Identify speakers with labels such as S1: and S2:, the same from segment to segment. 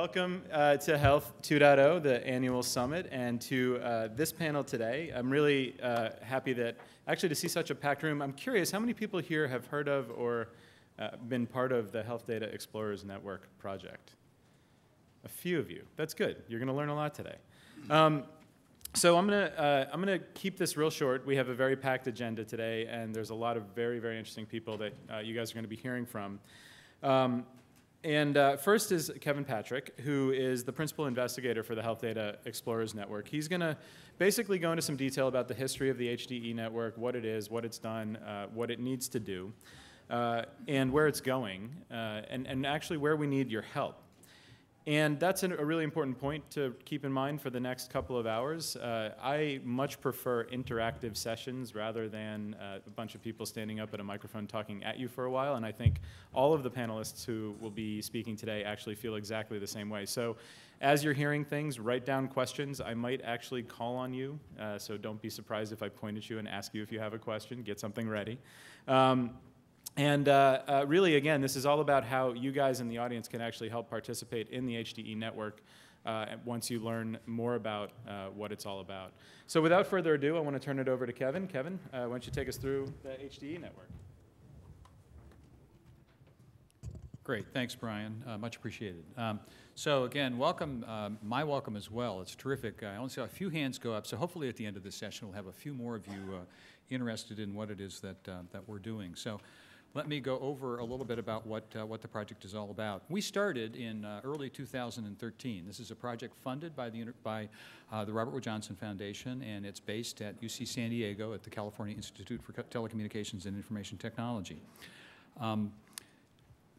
S1: Welcome to Health 2.0, the annual summit, and to this panel today. I'm really happy to see such a packed room. I'm curious, how many people here have heard of or been part of the Health Data Explorers Network project? A few of you. That's good. You're going to learn a lot today. So I'm gonna keep this real short. We have a very packed agenda today, and there's a lot of very, very interesting people that you guys are going to be hearing from. First is Kevin Patrick, who is the principal investigator for the Health Data Explorers Network. He's going to basically go into some detail about the history of the HDE network, what it is, what it's done, what it needs to do, and where it's going, and actually where we need your help. And that's a really important point to keep in mind for the next couple of hours. I much prefer interactive sessions rather than a bunch of people standing up at a microphone talking at you for a while, and I think all of the panelists who will be speaking today actually feel exactly the same way. So as you're hearing things, write down questions. I might actually call on you, so don't be surprised if I point at you and ask you if you have a question. Get something ready. Really, again, this is all about how you guys in the audience can actually help participate in the HDE network once you learn more about what it's all about. So without further ado, I want to turn it over to Kevin. Kevin, why don't you take us through the HDE network?
S2: Great. Thanks, Brian. Much appreciated. So again, welcome, my welcome as well. It's terrific. I only saw a few hands go up, so hopefully at the end of this session we'll have a few more of you interested in what it is that we're doing. So let me go over a little bit about what the project is all about. We started in early 2013. This is a project funded by the Robert Wood Johnson Foundation, and it's based at UC San Diego at the California Institute for Telecommunications and Information Technology.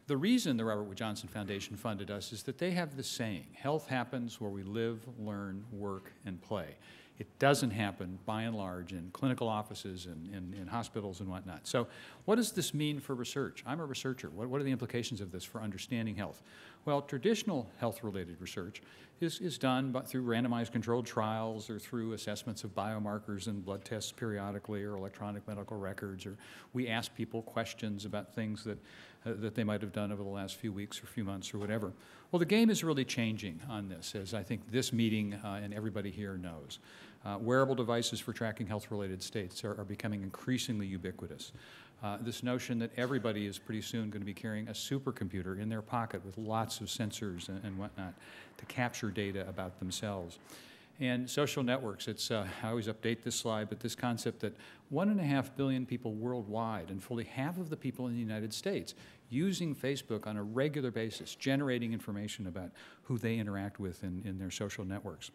S2: The reason the Robert Wood Johnson Foundation funded us is that they have this saying, health happens where we live, learn, work, and play. It doesn't happen, by and large, in clinical offices and in hospitals and whatnot. So what does this mean for research? I'm a researcher. What are the implications of this for understanding health? Well, traditional health-related research is done through randomized controlled trials or through assessments of biomarkers and blood tests periodically or electronic medical records, or we ask people questions about things that they might have done over the last few weeks or few months or whatever. Well, the game is really changing on this, as I think this meeting and everybody here knows. Wearable devices for tracking health-related states are becoming increasingly ubiquitous. This notion that everybody is pretty soon going to be carrying a supercomputer in their pocket with lots of sensors and whatnot to capture data about themselves. And social networks, I always update this slide, but this concept that 1.5 billion people worldwide and fully half of the people in the United States using Facebook on a regular basis, generating information about who they interact with in their social networks.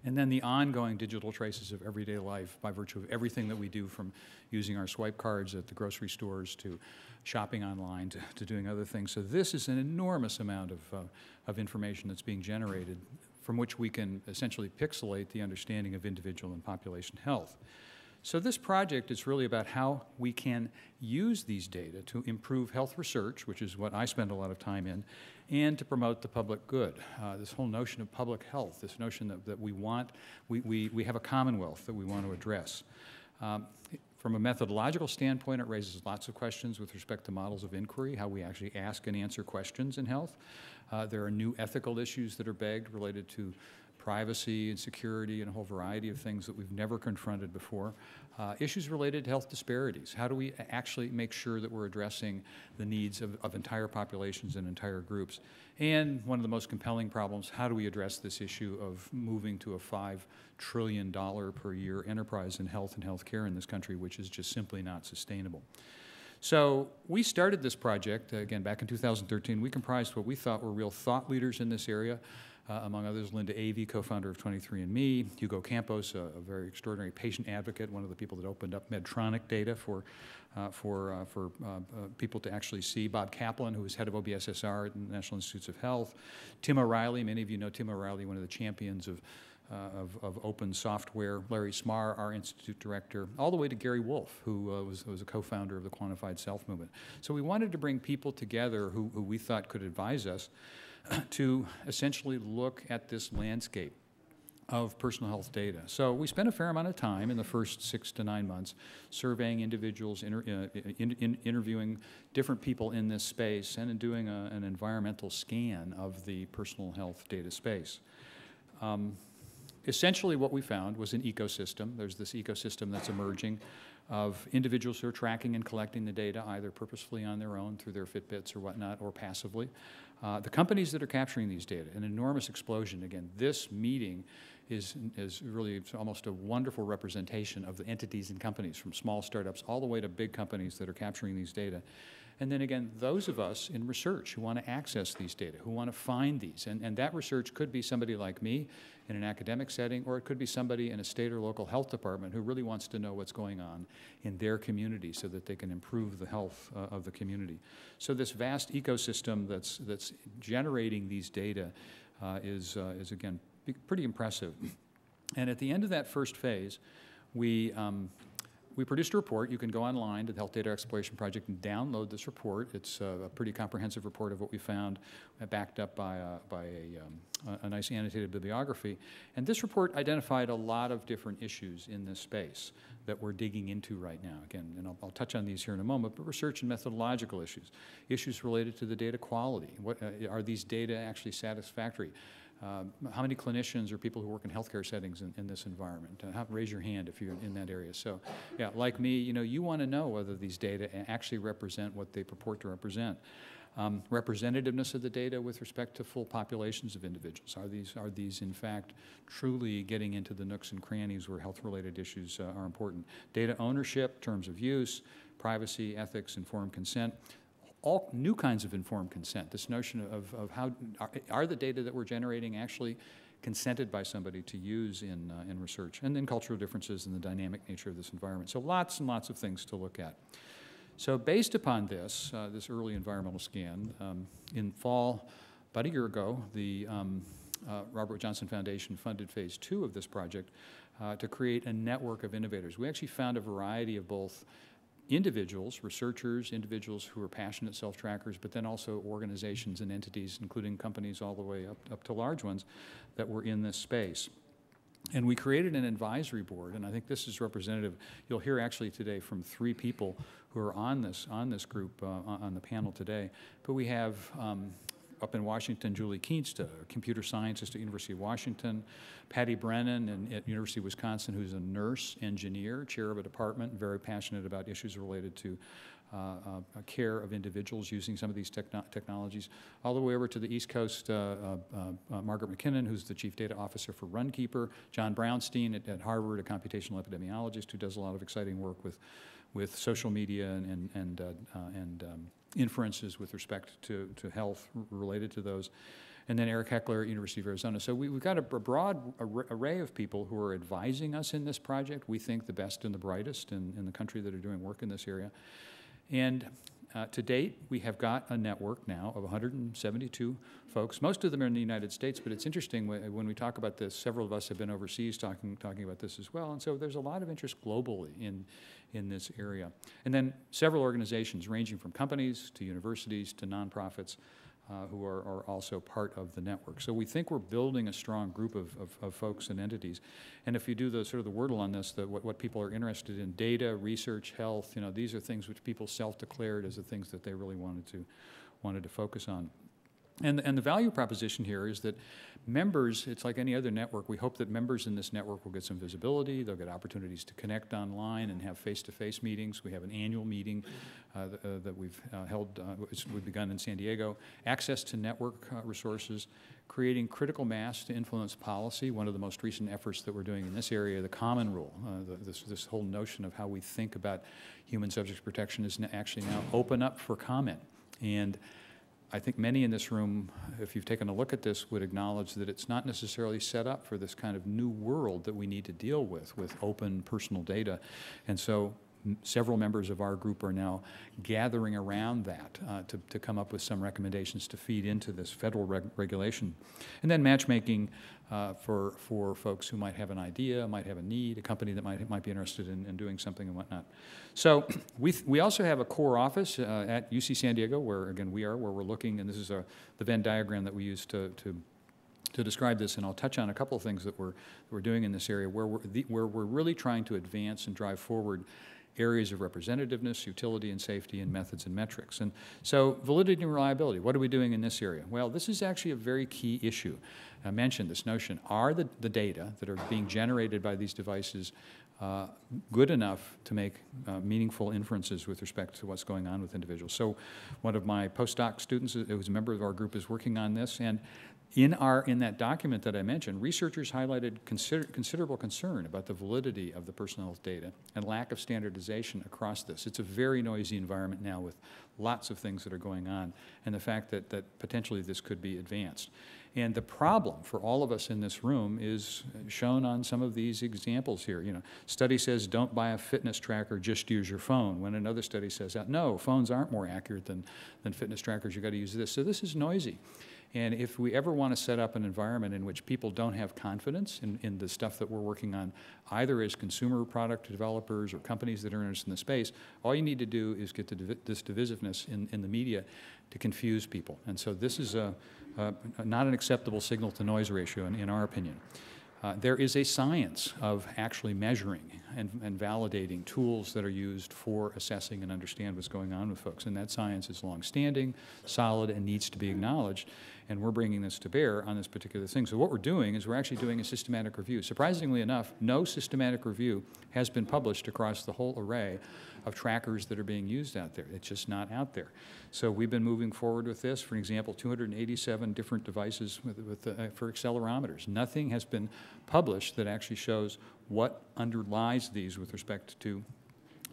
S2: And then the ongoing digital traces of everyday life by virtue of everything that we do, from using our swipe cards at the grocery stores to shopping online to doing other things. So this is an enormous amount of information that's being generated from which we can essentially pixelate the understanding of individual and population health. So this project is really about how we can use these data to improve health research, which is what I spend a lot of time in, and to promote the public good. This whole notion of public health, this notion that we have a commonwealth that we want to address. From a methodological standpoint, it raises lots of questions with respect to models of inquiry, how we actually ask and answer questions in health. There are new ethical issues that are begged related to privacy and security and a whole variety of things that we've never confronted before. Issues related to health disparities. How do we actually make sure that we're addressing the needs of entire populations and entire groups? And one of the most compelling problems, how do we address this issue of moving to a $5 trillion per year enterprise in health and healthcare in this country, which is just simply not sustainable? So we started this project, again, back in 2013. We comprised what we thought were real thought leaders in this area. Among others, Linda Avey, co-founder of 23andMe, Hugo Campos, a very extraordinary patient advocate, one of the people that opened up Medtronic data for people to actually see, Bob Kaplan, who is head of OBSSR at the National Institutes of Health, Tim O'Reilly, many of you know Tim O'Reilly, one of the champions of open software, Larry Smarr, our institute director, all the way to Gary Wolf, who was a co-founder of the Quantified Self movement. So we wanted to bring people together who we thought could advise us to essentially look at this landscape of personal health data. So we spent a fair amount of time in the first 6 to 9 months surveying individuals, interviewing different people in this space, and in doing an environmental scan of the personal health data space. Essentially what we found was an ecosystem. There's this ecosystem that's emerging of individuals who are tracking and collecting the data, either purposefully on their own through their Fitbits or whatnot, or passively. The companies that are capturing these data, an enormous explosion. Again, this meeting is really almost a wonderful representation of the entities and companies, from small startups all the way to big companies that are capturing these data. And then again, those of us in research who want to access these data, who want to find these. And that research could be somebody like me in an academic setting, or it could be somebody in a state or local health department who really wants to know what's going on in their community so that they can improve the health of the community. So this vast ecosystem that's generating these data is again, pretty impressive. And at the end of that first phase, we produced a report. You can go online to the Health Data Exploration Project and download this report. It's a pretty comprehensive report of what we found, backed up by a nice annotated bibliography. And this report identified a lot of different issues in this space that we're digging into right now. Again, and I'll touch on these here in a moment, but research and methodological issues, issues related to the data quality. What are these data actually satisfactory? How many clinicians or people who work in healthcare settings in this environment? Raise your hand if you're in that area. So, yeah, like me, you want to know whether these data actually represent what they purport to represent. Representativeness of the data with respect to full populations of individuals. Are these in fact truly getting into the nooks and crannies where health-related issues are important? Data ownership, terms of use, privacy, ethics, informed consent. All new kinds of informed consent, this notion of how are the data that we're generating actually consented by somebody to use in research, and then cultural differences and the dynamic nature of this environment. So lots and lots of things to look at. So based upon this, this early environmental scan, in fall, about a year ago, the Robert Wood Johnson Foundation funded phase 2 of this project to create a network of innovators. We actually found a variety of both individuals, researchers, individuals who are passionate self-trackers, but then also organizations and entities, including companies all the way up to large ones, that were in this space. And we created an advisory board, and I think this is representative. You'll hear actually today from 3 people who are on this group, on the panel today. But we have up in Washington, Julie Kienste, a computer scientist at University of Washington, Patty Brennan at University of Wisconsin, who's a nurse engineer, chair of a department, very passionate about issues related to care of individuals using some of these technologies, all the way over to the East Coast, Margaret McKinnon, who's the chief data officer for Runkeeper, John Brownstein at Harvard, a computational epidemiologist who does a lot of exciting work with social media and inferences with respect to health related to those. And then Eric Heckler at University of Arizona. So we've got a broad array of people who are advising us in this project. We think the best and the brightest in the country that are doing work in this area. And to date, we have got a network now of 172 folks. Most of them are in the United States, but it's interesting when we talk about this, several of us have been overseas talking about this as well. And so there's a lot of interest globally in this area. And then several organizations ranging from companies to universities to nonprofits who are also part of the network. So we think we're building a strong group of folks and entities. And if you do the sort of the Wordle on this, what people are interested in, data, research, health, these are things which people self-declared as the things that they really wanted to focus on. And the value proposition here is that members, it's like any other network, we hope that members in this network will get some visibility, they'll get opportunities to connect online and have face-to-face meetings. We have an annual meeting that we've held, we've begun in San Diego, access to network resources, creating critical mass to influence policy. One of the most recent efforts that we're doing in this area, the Common Rule, this whole notion of how we think about human subject protection is actually now open up for comment. And I think many in this room, if you've taken a look at this, would acknowledge that it's not necessarily set up for this kind of new world that we need to deal with open personal data. And so several members of our group are now gathering around that to come up with some recommendations to feed into this federal regulation. And then matchmaking for folks who might have an idea, might have a need, a company that might be interested in doing something and whatnot. So we also have a core office at UC San Diego, where again where we're looking, and this is the Venn diagram that we use to to describe this, and I'll touch on a couple of things that we're doing in this area where we're really trying to advance and drive forward areas of representativeness, utility and safety, and methods and metrics. And so validity and reliability, what are we doing in this area? Well, this is actually a very key issue. I mentioned this notion, are the data that are being generated by these devices good enough to make meaningful inferences with respect to what's going on with individuals? So one of my postdoc students, who's a member of our group, is working on this, and in that document that I mentioned, researchers highlighted considerable concern about the validity of the personal health data and lack of standardization across this. It's a very noisy environment now with lots of things that are going on, and the fact that potentially this could be advanced. And the problem for all of us in this room is shown on some of these examples here. You know, study says don't buy a fitness tracker, just use your phone, when another study says no, phones aren't more accurate than fitness trackers, you've got to use this. So this is noisy. And if we ever want to set up an environment in which people don't have confidence in the stuff that we're working on, either as consumer product developers or companies that are interested in the space, all you need to do is get this divisiveness in the media to confuse people. And so this is not an acceptable signal-to-noise ratio, in our opinion. There is a science of actually measuring and validating tools that are used for assessing and understand what's going on with folks. And that science is long-standing, solid, and needs to be acknowledged. And we're bringing this to bear on this particular thing. So what we're doing is we're actually doing a systematic review. Surprisingly enough, no systematic review has been published across the whole array of trackers that are being used out there. It's just not out there. So we've been moving forward with this. For example, 287 different devices for accelerometers. Nothing has been published that actually shows what underlies these with respect to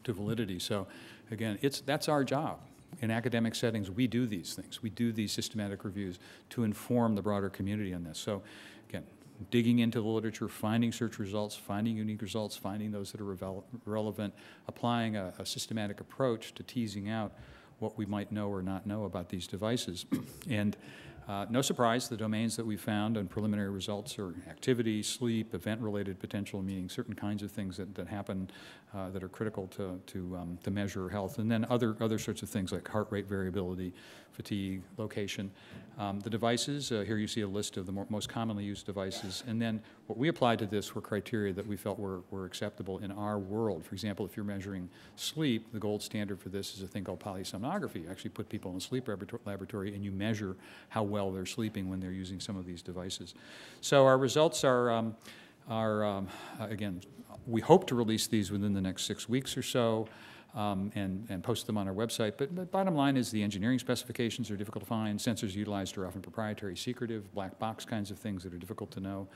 S2: validity. So again, that's our job. In academic settings, we do these things. We do these systematic reviews to inform the broader community on this. So again, digging into the literature, finding search results, finding unique results, finding those that are relevant, applying a systematic approach to teasing out what we might know or not know about these devices. And no surprise, the domains that we found on preliminary results are activity, sleep, event-related potential, meaning certain kinds of things that happen that are critical to measure health, and then other sorts of things like heart rate variability, fatigue, location. The devices, here you see a list of the most commonly used devices, and then what we applied to this were criteria that we felt were acceptable in our world. For example, if you're measuring sleep, the gold standard for this is a thing called polysomnography. You actually put people in a sleep laboratory and you measure how well they're sleeping when they're using some of these devices. So our results are again, we hope to release these within the next 6 weeks or so. And post them on our website. But bottom line is the engineering specifications are difficult to find. Sensors utilized are often proprietary, secretive, black box kinds of things that are difficult to know.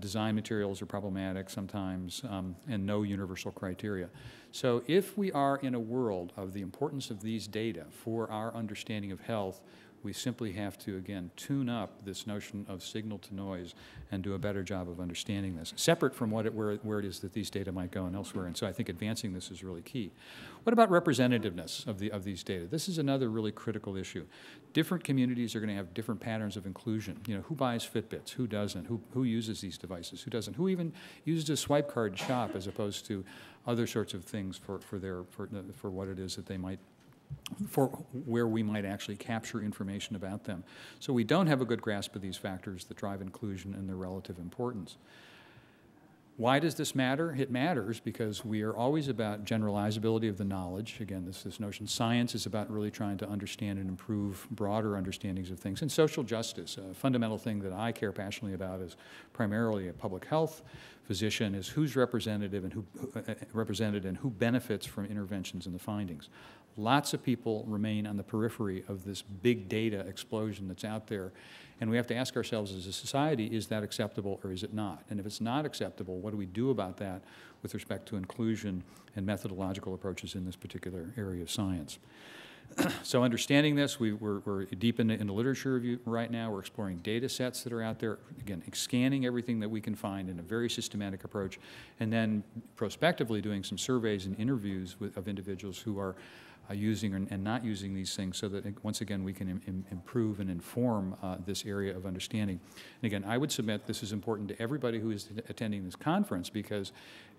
S2: Design materials are problematic sometimes, and no universal criteria. So if we are in a world of the importance of these data for our understanding of health, we simply have to, again, tune up this notion of signal to noise and do a better job of understanding this, separate from where it is that these data might go and elsewhere. And so I think advancing this is really key. What about representativeness of these data? This is another really critical issue. Different communities are going to have different patterns of inclusion. You know, who buys Fitbits? Who doesn't? Who uses these devices? Who doesn't? Who even uses a swipe card shop as opposed to other sorts of things for what it is that they might, for where we might actually capture information about them. So we don't have a good grasp of these factors that drive inclusion and their relative importance. Why does this matter? It matters because we are always about generalizability of the knowledge. Again, this notion, science is about really trying to understand and improve broader understandings of things. And social justice, a fundamental thing that I care passionately about is primarily a public health physician, is who's representative and represented and who benefits from interventions in the findings. Lots of people remain on the periphery of this big data explosion that's out there, and we have to ask ourselves as a society, is that acceptable or is it not? And if it's not acceptable, what do we do about that with respect to inclusion and methodological approaches in this particular area of science? So understanding this, we're deep in the literature review right now. We're exploring data sets that are out there, again, scanning everything that we can find in a very systematic approach, and then prospectively doing some surveys and interviews of individuals who are using and not using these things, so that, once again, we can improve and inform this area of understanding. And again, I would submit this is important to everybody who is attending this conference because,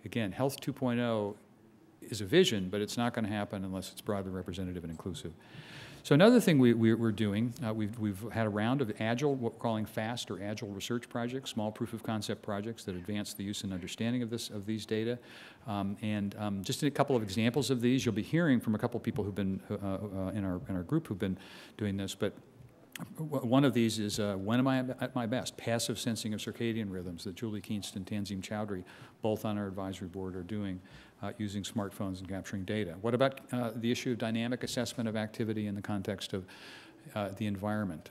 S2: again, Health 2.0 is a vision, but it's not going to happen unless it's broadly representative and inclusive. So another thing we're doing, we've had a round of agile, what we're calling FAST or agile research projects, small proof of concept projects that advance the use and understanding of these data. Just a couple of examples of these, you'll be hearing from a couple of people who've been in our group who've been doing this, but one of these is When Am I at My Best? Passive sensing of circadian rhythms that Julie Keenston and Tanzim Chowdhury, both on our advisory board, are doing using smartphones and capturing data. What about the issue of dynamic assessment of activity in the context of the environment?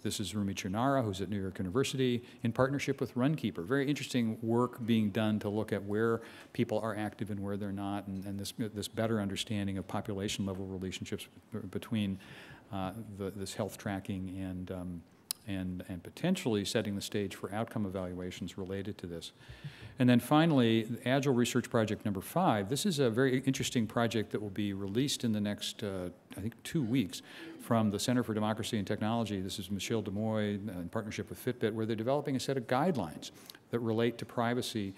S2: This is Rumi Chernara, who's at New York University, in partnership with Runkeeper. Very interesting work being done to look at where people are active and where they're not, and this better understanding of population-level relationships between this health tracking and potentially setting the stage for outcome evaluations related to this. And then finally, Agile Research Project number 5. This is a very interesting project that will be released in the next, I think, 2 weeks from the Center for Democracy and Technology. This is Michel Demoy in partnership with Fitbit, where they're developing a set of guidelines that relate to privacy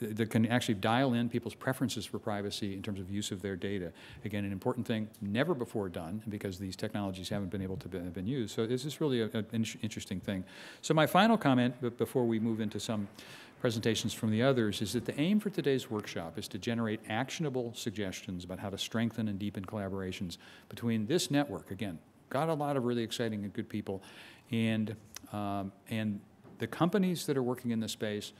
S2: that can actually dial in people's preferences for privacy in terms of use of their data. Again, an important thing never before done because these technologies haven't been able to have been used. So this is really an interesting thing. So my final comment, before we move into some presentations from the others, is that the aim for today's workshop is to generate actionable suggestions about how to strengthen and deepen collaborations between this network. Again, got a lot of really exciting and good people, and the companies that are working in this space,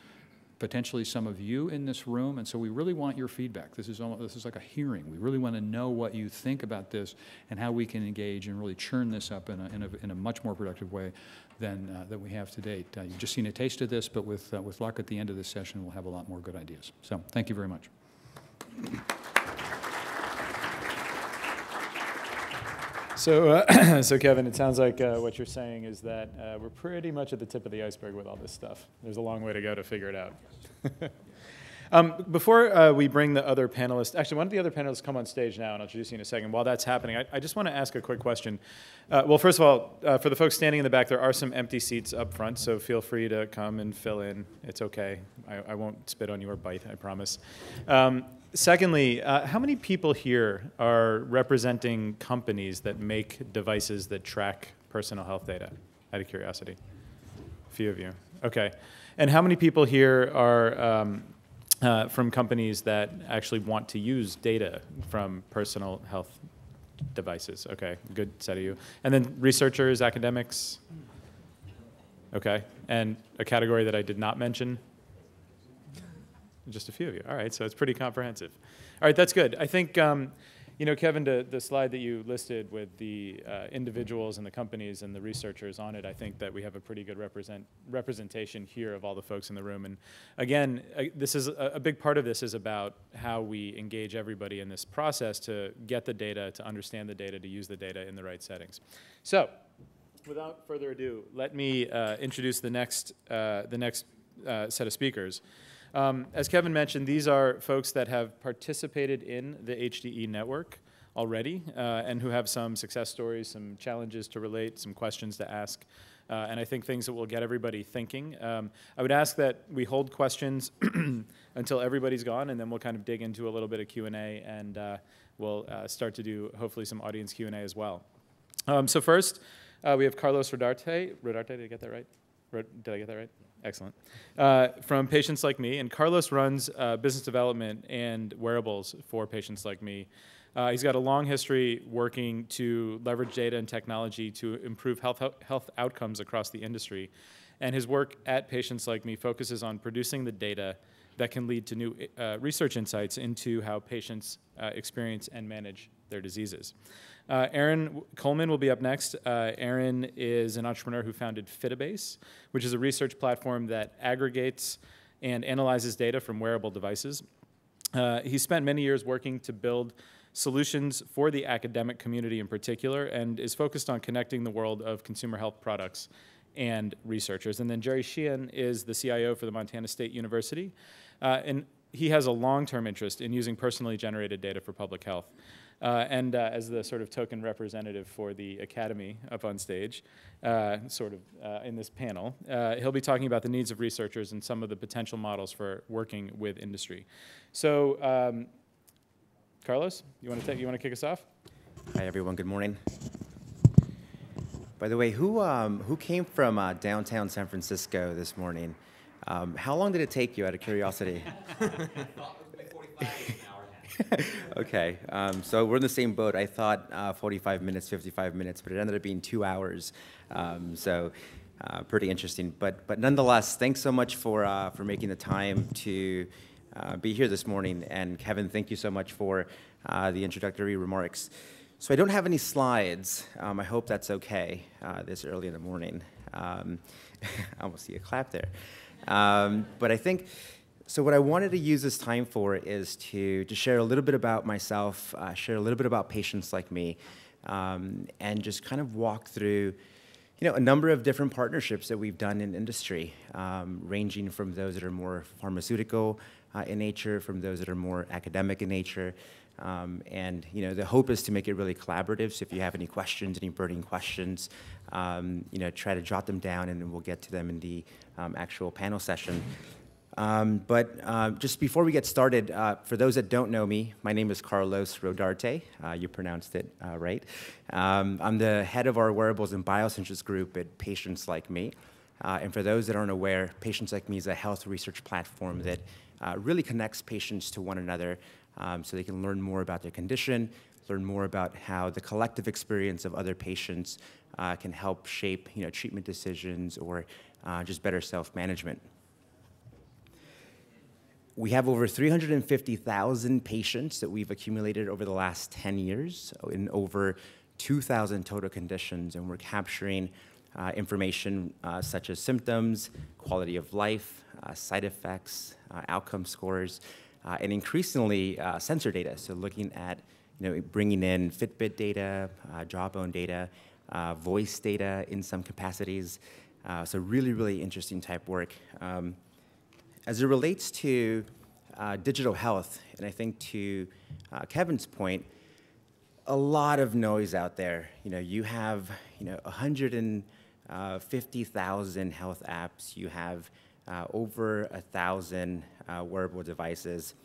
S2: potentially some of you in this room, and so we really want your feedback. This is like a hearing. We really want to know what you think about this and how we can engage and really churn this up in a much more productive way than we have to date. You've just seen a taste of this, but with luck at the end of this session, we'll have a lot more good ideas. So thank you very much.
S1: So, so Kevin, it sounds like what you're saying is that we're pretty much at the tip of the iceberg with all this stuff. There's a long way to go to figure it out. Before we bring the other panelists, actually, why don't the other panelists come on stage now, and I'll introduce you in a second. While that's happening, I just want to ask a quick question. Well, first of all, for the folks standing in the back, there are some empty seats up front, so feel free to come and fill in. It's okay. I won't spit on you or bite, I promise. Secondly, how many people here are representing companies that make devices that track personal health data, out of curiosity? A few of you. Okay. And how many people here are from companies that actually want to use data from personal health devices? Okay, good set of you. And then researchers, academics? Okay. And a category that I did not mention? Just a few of you. All right, so it's pretty comprehensive. All right, that's good. I think, you know, Kevin, the slide that you listed with the individuals and the companies and the researchers on it, I think that we have a pretty good representation here of all the folks in the room. And again, this is a big part of this is about how we engage everybody in this process to get the data, to understand the data, to use the data in the right settings. So, without further ado, let me introduce the next set of speakers. As Kevin mentioned, these are folks that have participated in the HDE network already and who have some success stories, some challenges to relate, some questions to ask, and I think things that will get everybody thinking. I would ask that we hold questions until everybody's gone, and then we'll kind of dig into a little bit of Q&A, and we'll start to do hopefully some audience Q&A as well. So first, we have Carlos Rodarte. Rodarte, did I get that right? Did I get that right? Excellent. From Patients Like Me, and Carlos runs business development and wearables for Patients Like Me. He's got a long history working to leverage data and technology to improve health outcomes across the industry. And his work at Patients Like Me focuses on producing the data that can lead to new research insights into how patients experience and manage their diseases. Aaron Coleman will be up next. Aaron is an entrepreneur who founded Fitabase, which is a research platform that aggregates and analyzes data from wearable devices. He spent many years working to build solutions for the academic community in particular, and is focused on connecting the world of consumer health products and researchers. And then Jerry Sheehan is the CIO for the Montana State University, and he has a long-term interest in using personally generated data for public health. And as the sort of token representative for the Academy up on stage, in this panel, he'll be talking about the needs of researchers and some of the potential models for working with industry. So, Carlos, you want to kick us off?
S3: Hi, everyone. Good morning. By the way, who came from downtown San Francisco this morning? How long did it take you, out of curiosity? Okay, so we're in the same boat. I thought 45 minutes, 55 minutes, but it ended up being 2 hours. Pretty interesting. But nonetheless, thanks so much for making the time to be here this morning. And Kevin, thank you so much for the introductory remarks. So I don't have any slides. I hope that's okay this early in the morning. I almost see a clap there. But I think, so what I wanted to use this time for is to share a little bit about myself, share a little bit about patients like me, and just kind of walk through a number of different partnerships that we've done in industry, ranging from those that are more pharmaceutical in nature, from those that are more academic in nature. And the hope is to make it really collaborative. So if you have any questions, any burning questions, try to jot them down, and then we'll get to them in the actual panel session. But just before we get started, for those that don't know me, my name is Carlos Rodarte. You pronounced it right. I'm the head of our wearables and biosensors group at Patients Like Me. And for those that aren't aware, Patients Like Me is a health research platform that really connects patients to one another, so they can learn more about their condition, learn more about how the collective experience of other patients can help shape treatment decisions or just better self-management. We have over 350,000 patients that we've accumulated over the last 10 years in over 2,000 total conditions, and we're capturing information such as symptoms, quality of life, side effects, outcome scores, and increasingly sensor data. So looking at bringing in Fitbit data, Jawbone data, voice data in some capacities. So really, really interesting type work. As it relates to digital health, and I think to Kevin's point, a lot of noise out there. You have 150,000 health apps. You have over 1,000 wearable devices.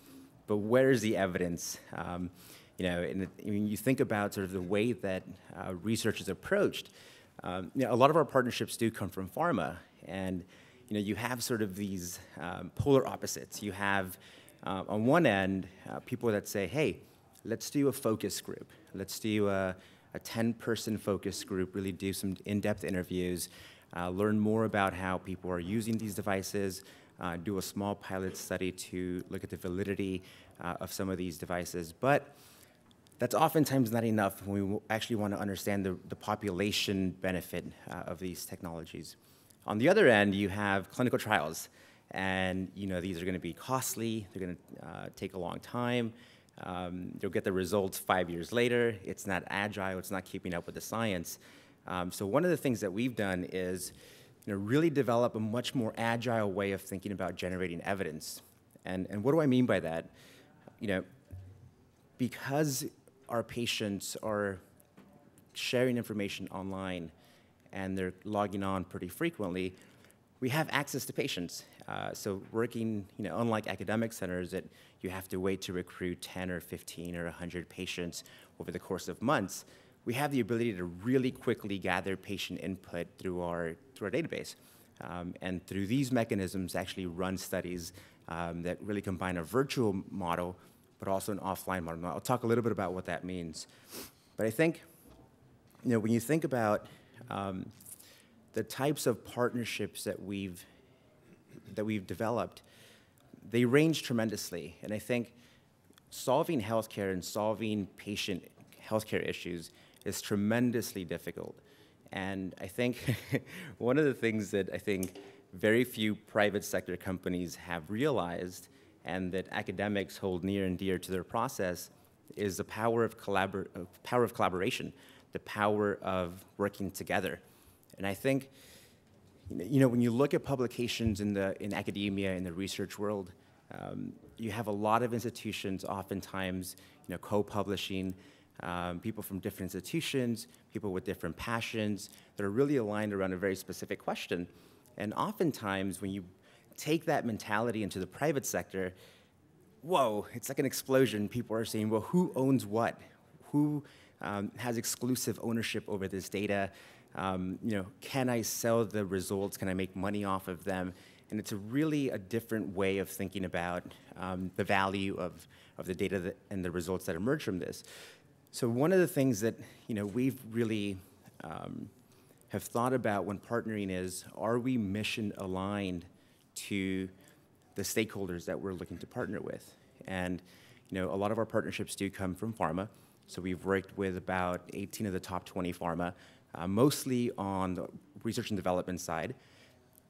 S3: But where's the evidence? And when you think about sort of the way that research is approached, a lot of our partnerships do come from pharma, and you have sort of these polar opposites. You have, on one end, people that say, hey, let's do a focus group. Let's do a 10-person focus group, really do some in-depth interviews, learn more about how people are using these devices, do a small pilot study to look at the validity of some of these devices. But that's oftentimes not enough when we actually want to understand the population benefit of these technologies. On the other end, you have clinical trials, and these are going to be costly. They're going to take a long time. You'll get the results 5 years later. It's not agile. It's not keeping up with the science. So one of the things that we've done is really develop a much more agile way of thinking about generating evidence. And what do I mean by that? Because our patients are sharing information online and they're logging on pretty frequently, we have access to patients. So working, unlike academic centers that you have to wait to recruit 10 or 15 or 100 patients over the course of months, we have the ability to really quickly gather patient input through our database. And through these mechanisms, actually run studies that really combine a virtual model, but also an offline model. I'll talk a little bit about what that means. But I think, when you think about the types of partnerships that we've developed, they range tremendously. And I think solving healthcare and solving patient healthcare issues is tremendously difficult. And I think one of the things that I think very few private sector companies have realized, and that academics hold near and dear to their process, is the power of collaboration, the power of working together. And I think, when you look at publications in academia, in the research world, you have a lot of institutions oftentimes, co-publishing, people from different institutions, people with different passions that are really aligned around a very specific question. And oftentimes, when you take that mentality into the private sector, whoa, it's like an explosion. People are saying, well, who owns what? Who has exclusive ownership over this data? Can I sell the results? Can I make money off of them? And it's a different way of thinking about the value of the data and the results that emerge from this. So one of the things that we've really have thought about when partnering is, are we mission aligned to the stakeholders that we're looking to partner with? And a lot of our partnerships do come from pharma. So we've worked with about 18 of the top 20 pharma, mostly on the research and development side.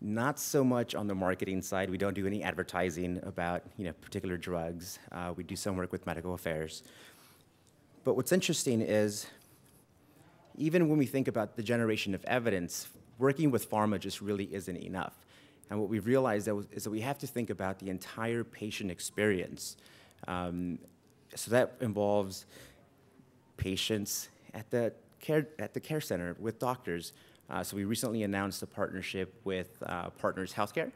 S3: Not so much on the marketing side. We don't do any advertising about particular drugs. We do some work with medical affairs. But what's interesting is, even when we think about the generation of evidence, working with pharma just really isn't enough. And what we've realized is that we have to think about the entire patient experience. So that involves patients at the care center with doctors. So we recently announced a partnership with Partners Healthcare,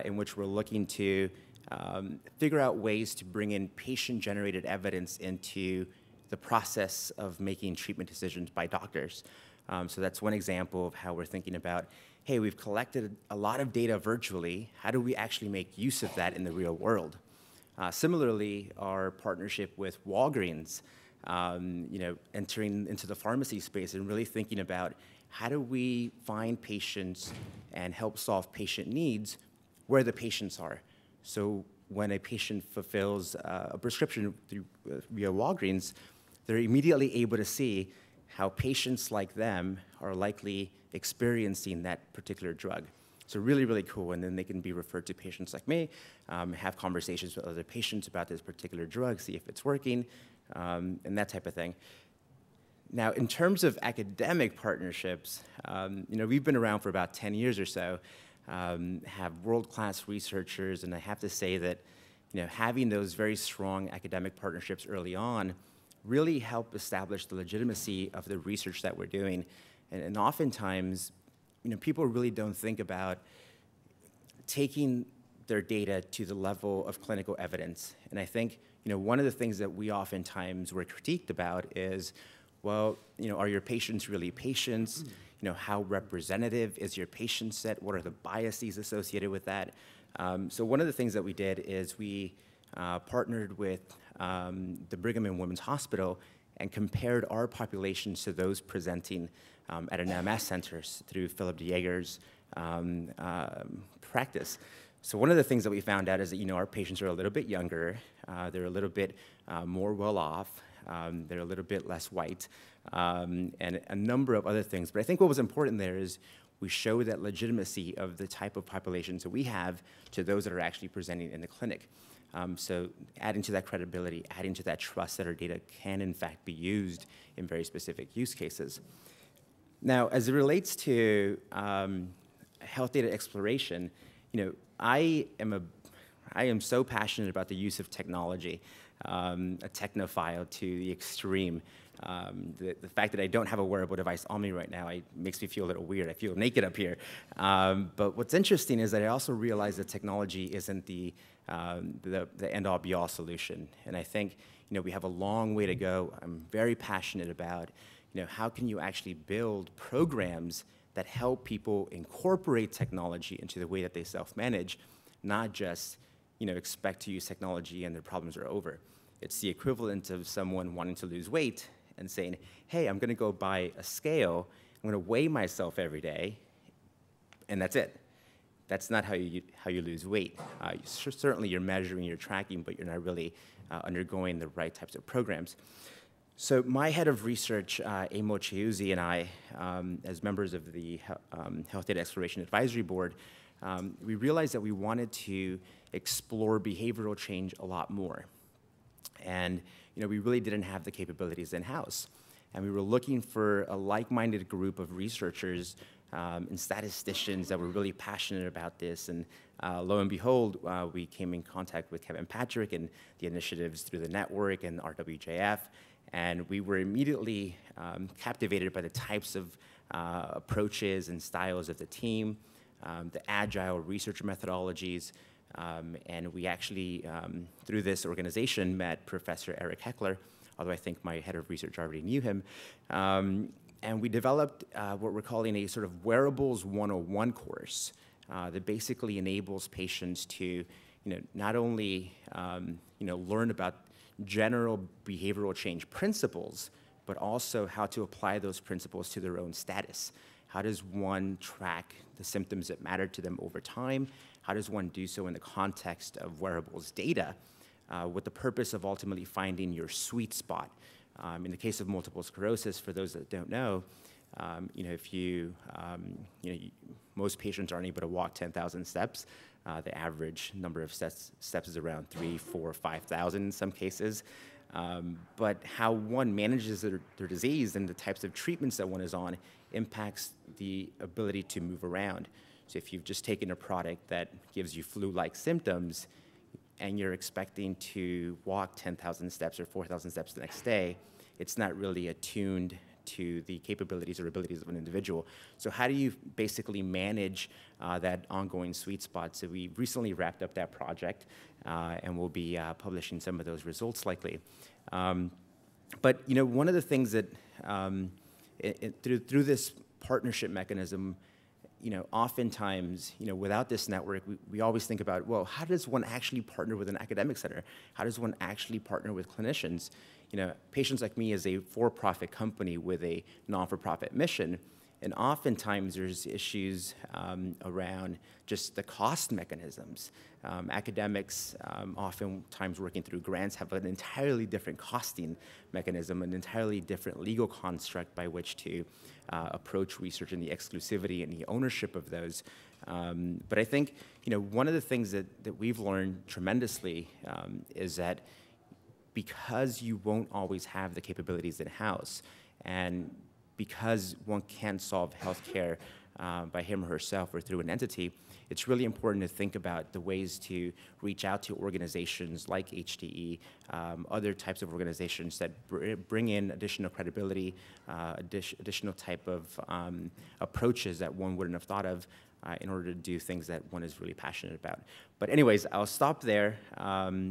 S3: in which we're looking to figure out ways to bring in patient-generated evidence into the process of making treatment decisions by doctors. So that's one example of how we're thinking about, hey, we've collected a lot of data virtually. How do we actually make use of that in the real world? Similarly, our partnership with Walgreens, entering into the pharmacy space and really thinking about how do we find patients and help solve patient needs where the patients are. So when a patient fulfills a prescription via Walgreens, they're immediately able to see how patients like them are likely experiencing that particular drug. So really, really cool. And then they can be referred to patients like me, have conversations with other patients about this particular drug, see if it's working, and that type of thing. Now, in terms of academic partnerships, we've been around for about 10 years or so, have world-class researchers, and I have to say that having those very strong academic partnerships early on really help establish the legitimacy of the research that we're doing. And oftentimes, people really don't think about taking their data to the level of clinical evidence. And I think, one of the things that we oftentimes were critiqued about is, well, are your patients really patients? How representative is your patient set? What are the biases associated with that? So one of the things that we did is we partnered with the Brigham and Women's Hospital and compared our populations to those presenting at an MS center through Philip DeJager's practice. So one of the things that we found out is that our patients are a little bit younger, they're a little bit more well off, they're a little bit less white, and a number of other things. But I think what was important there is we show that legitimacy of the type of populations that we have to those that are actually presenting in the clinic. So adding to that credibility, adding to that trust that our data can in fact be used in very specific use cases. Now, as it relates to health data exploration, I am so passionate about the use of technology, a technophile to the extreme. The fact that I don't have a wearable device on me right now makes me feel a little weird. I feel naked up here. But what's interesting is that I also realize that technology isn't the end-all be-all solution. And I think we have a long way to go. I'm very passionate about how can you actually build programs that help people incorporate technology into the way that they self-manage, not just expect to use technology and their problems are over. It's the equivalent of someone wanting to lose weight and saying, hey, I'm going to go buy a scale, I'm going to weigh myself every day, and that's it. That's not how you lose weight. Certainly you're measuring, you're tracking, but you're not really undergoing the right types of programs. So my head of research, Amo Chiuzi, and I, as members of the Health Data Exploration Advisory Board, we realized that we wanted to explore behavioral change a lot more. And we really didn't have the capabilities in-house. And we were looking for a like-minded group of researchers and statisticians that were really passionate about this. And lo and behold, we came in contact with Kevin Patrick and the initiatives through the network and RWJF. And we were immediately captivated by the types of approaches and styles of the team, the agile research methodologies, and we actually, through this organization, met Professor Eric Heckler, although I think my head of research already knew him. And we developed what we're calling a sort of wearables 101 course that basically enables patients to, not only, learn about general behavioral change principles, but also how to apply those principles to their own status. How does one track the symptoms that matter to them over time? How does one do so in the context of wearables data with the purpose of ultimately finding your sweet spot? In the case of multiple sclerosis, for those that don't know, if most patients aren't able to walk 10,000 steps. The average number of steps is around 3, 4, 5,000 in some cases. But how one manages their disease and the types of treatments that one is on impacts the ability to move around. So if you've just taken a product that gives you flu-like symptoms and you're expecting to walk 10,000 steps or 4,000 steps the next day, it's not really attuned to the capabilities or abilities of an individual. So how do you basically manage that ongoing sweet spot? So we recently wrapped up that project, and we'll be publishing some of those results likely. But one of the things that through this partnership mechanism, oftentimes, without this network, we always think about, well, how does one actually partner with an academic center? How does one actually partner with clinicians? Patients Like Me is a for-profit company with a non-for-profit mission, and oftentimes there's issues around just the cost mechanisms. Academics, oftentimes working through grants, have an entirely different costing mechanism, an entirely different legal construct by which to approach research and the exclusivity and the ownership of those. But I think, one of the things that we've learned tremendously is that because you won't always have the capabilities in-house, and because one can't solve healthcare by him or herself or through an entity, it's really important to think about the ways to reach out to organizations like HDE, other types of organizations that bring in additional credibility, additional type of approaches that one wouldn't have thought of in order to do things that one is really passionate about. But anyways, I'll stop there.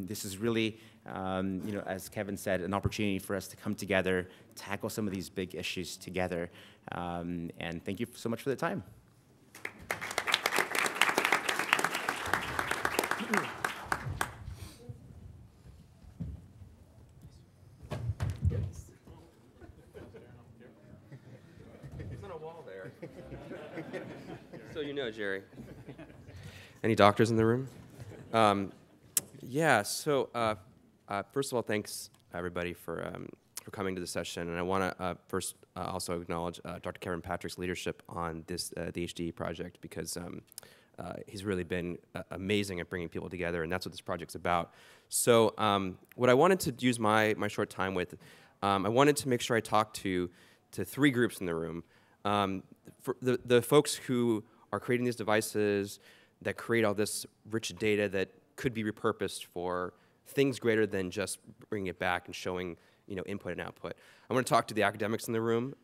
S3: This is really, as Kevin said, an opportunity for us to come together, tackle some of these big issues together. And thank you so much for the time.
S4: There's not a wall there. So Jerry. Any doctors in the room? Yeah, so first of all, thanks everybody for coming to the session. And I want to first also acknowledge Dr. Kevin Patrick's leadership on this, the HDE project, because he's really been amazing at bringing people together, and that's what this project's about. So what I wanted to use my short time with, I wanted to make sure I talked to three groups in the room. For the folks who are creating these devices that create all this rich data that could be repurposed for things greater than just bringing it back and showing input and output. I want to talk to the academics in the room,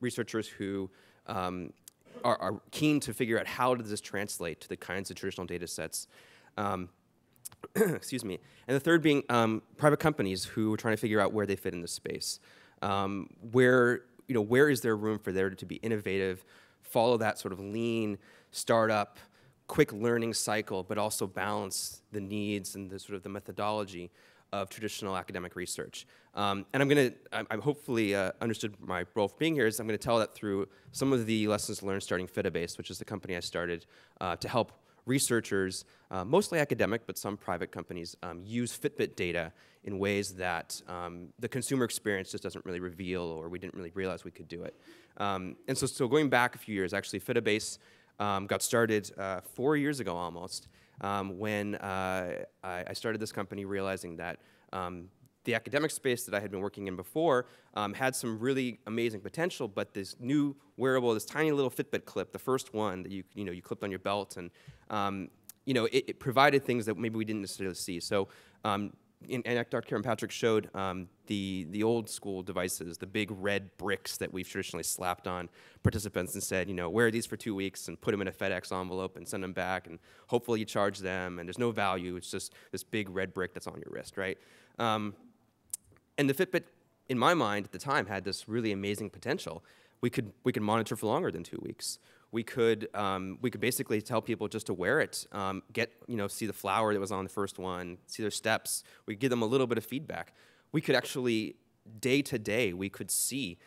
S4: researchers who are keen to figure out how does this translate to the kinds of traditional data sets. Excuse me. And the third being private companies who are trying to figure out where they fit in this space. Where is there room for there to be innovative, follow that sort of lean startup, quick learning cycle, but also balance the needs and the sort of the methodology of traditional academic research. And I'm hopefully understood my role for being here is I'm going to tell that through some of the lessons learned starting Fitabase, which is the company I started to help researchers, mostly academic, but some private companies, use Fitbit data in ways that the consumer experience just doesn't really reveal, or we didn't really realize we could do it. And so going back a few years, actually Fitabase got started 4 years ago almost, when I started this company realizing that the academic space that I had been working in before had some really amazing potential, but this new wearable, this tiny little Fitbit clip, the first one that you clipped on your belt, and it provided things that maybe we didn't necessarily see. So and Dr. Karen Patrick showed the old school devices, the big red bricks that we've traditionally slapped on participants and said, you know, wear these for 2 weeks and put them in a FedEx envelope and send them back, and hopefully you charge them, and there's no value. It's just this big red brick that's on your wrist, right? And the Fitbit, in my mind at the time, had this really amazing potential. We could monitor for longer than 2 weeks. We could basically tell people just to wear it, see the flower that was on the first one, see their steps. We give them a little bit of feedback. We could actually, day to day, we could see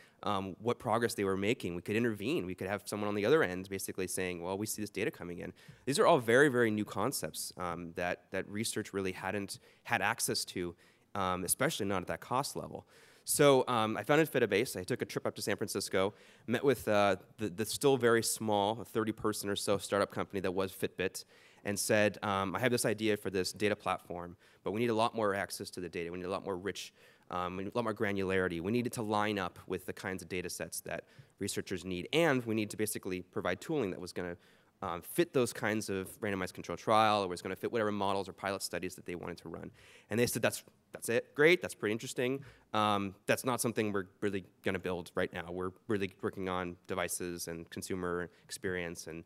S4: what progress they were making. We could intervene. We could have someone on the other end basically saying, well, we see this data coming in. These are all very, very new concepts that research really hadn't had access to, especially not at that cost level. So I founded Fitabase. I took a trip up to San Francisco, met with the still very small, 30-person or so startup company that was Fitbit, and said, I have this idea for this data platform, but we need a lot more access to the data. We need a lot more rich, we need a lot more granularity. We need it to line up with the kinds of data sets that researchers need, and we need to basically provide tooling that was going to fit those kinds of randomized control trial, or was going to fit whatever models or pilot studies that they wanted to run. And they said, that's it, great, that's pretty interesting. That's not something we're really going to build right now. We're really working on devices and consumer experience, and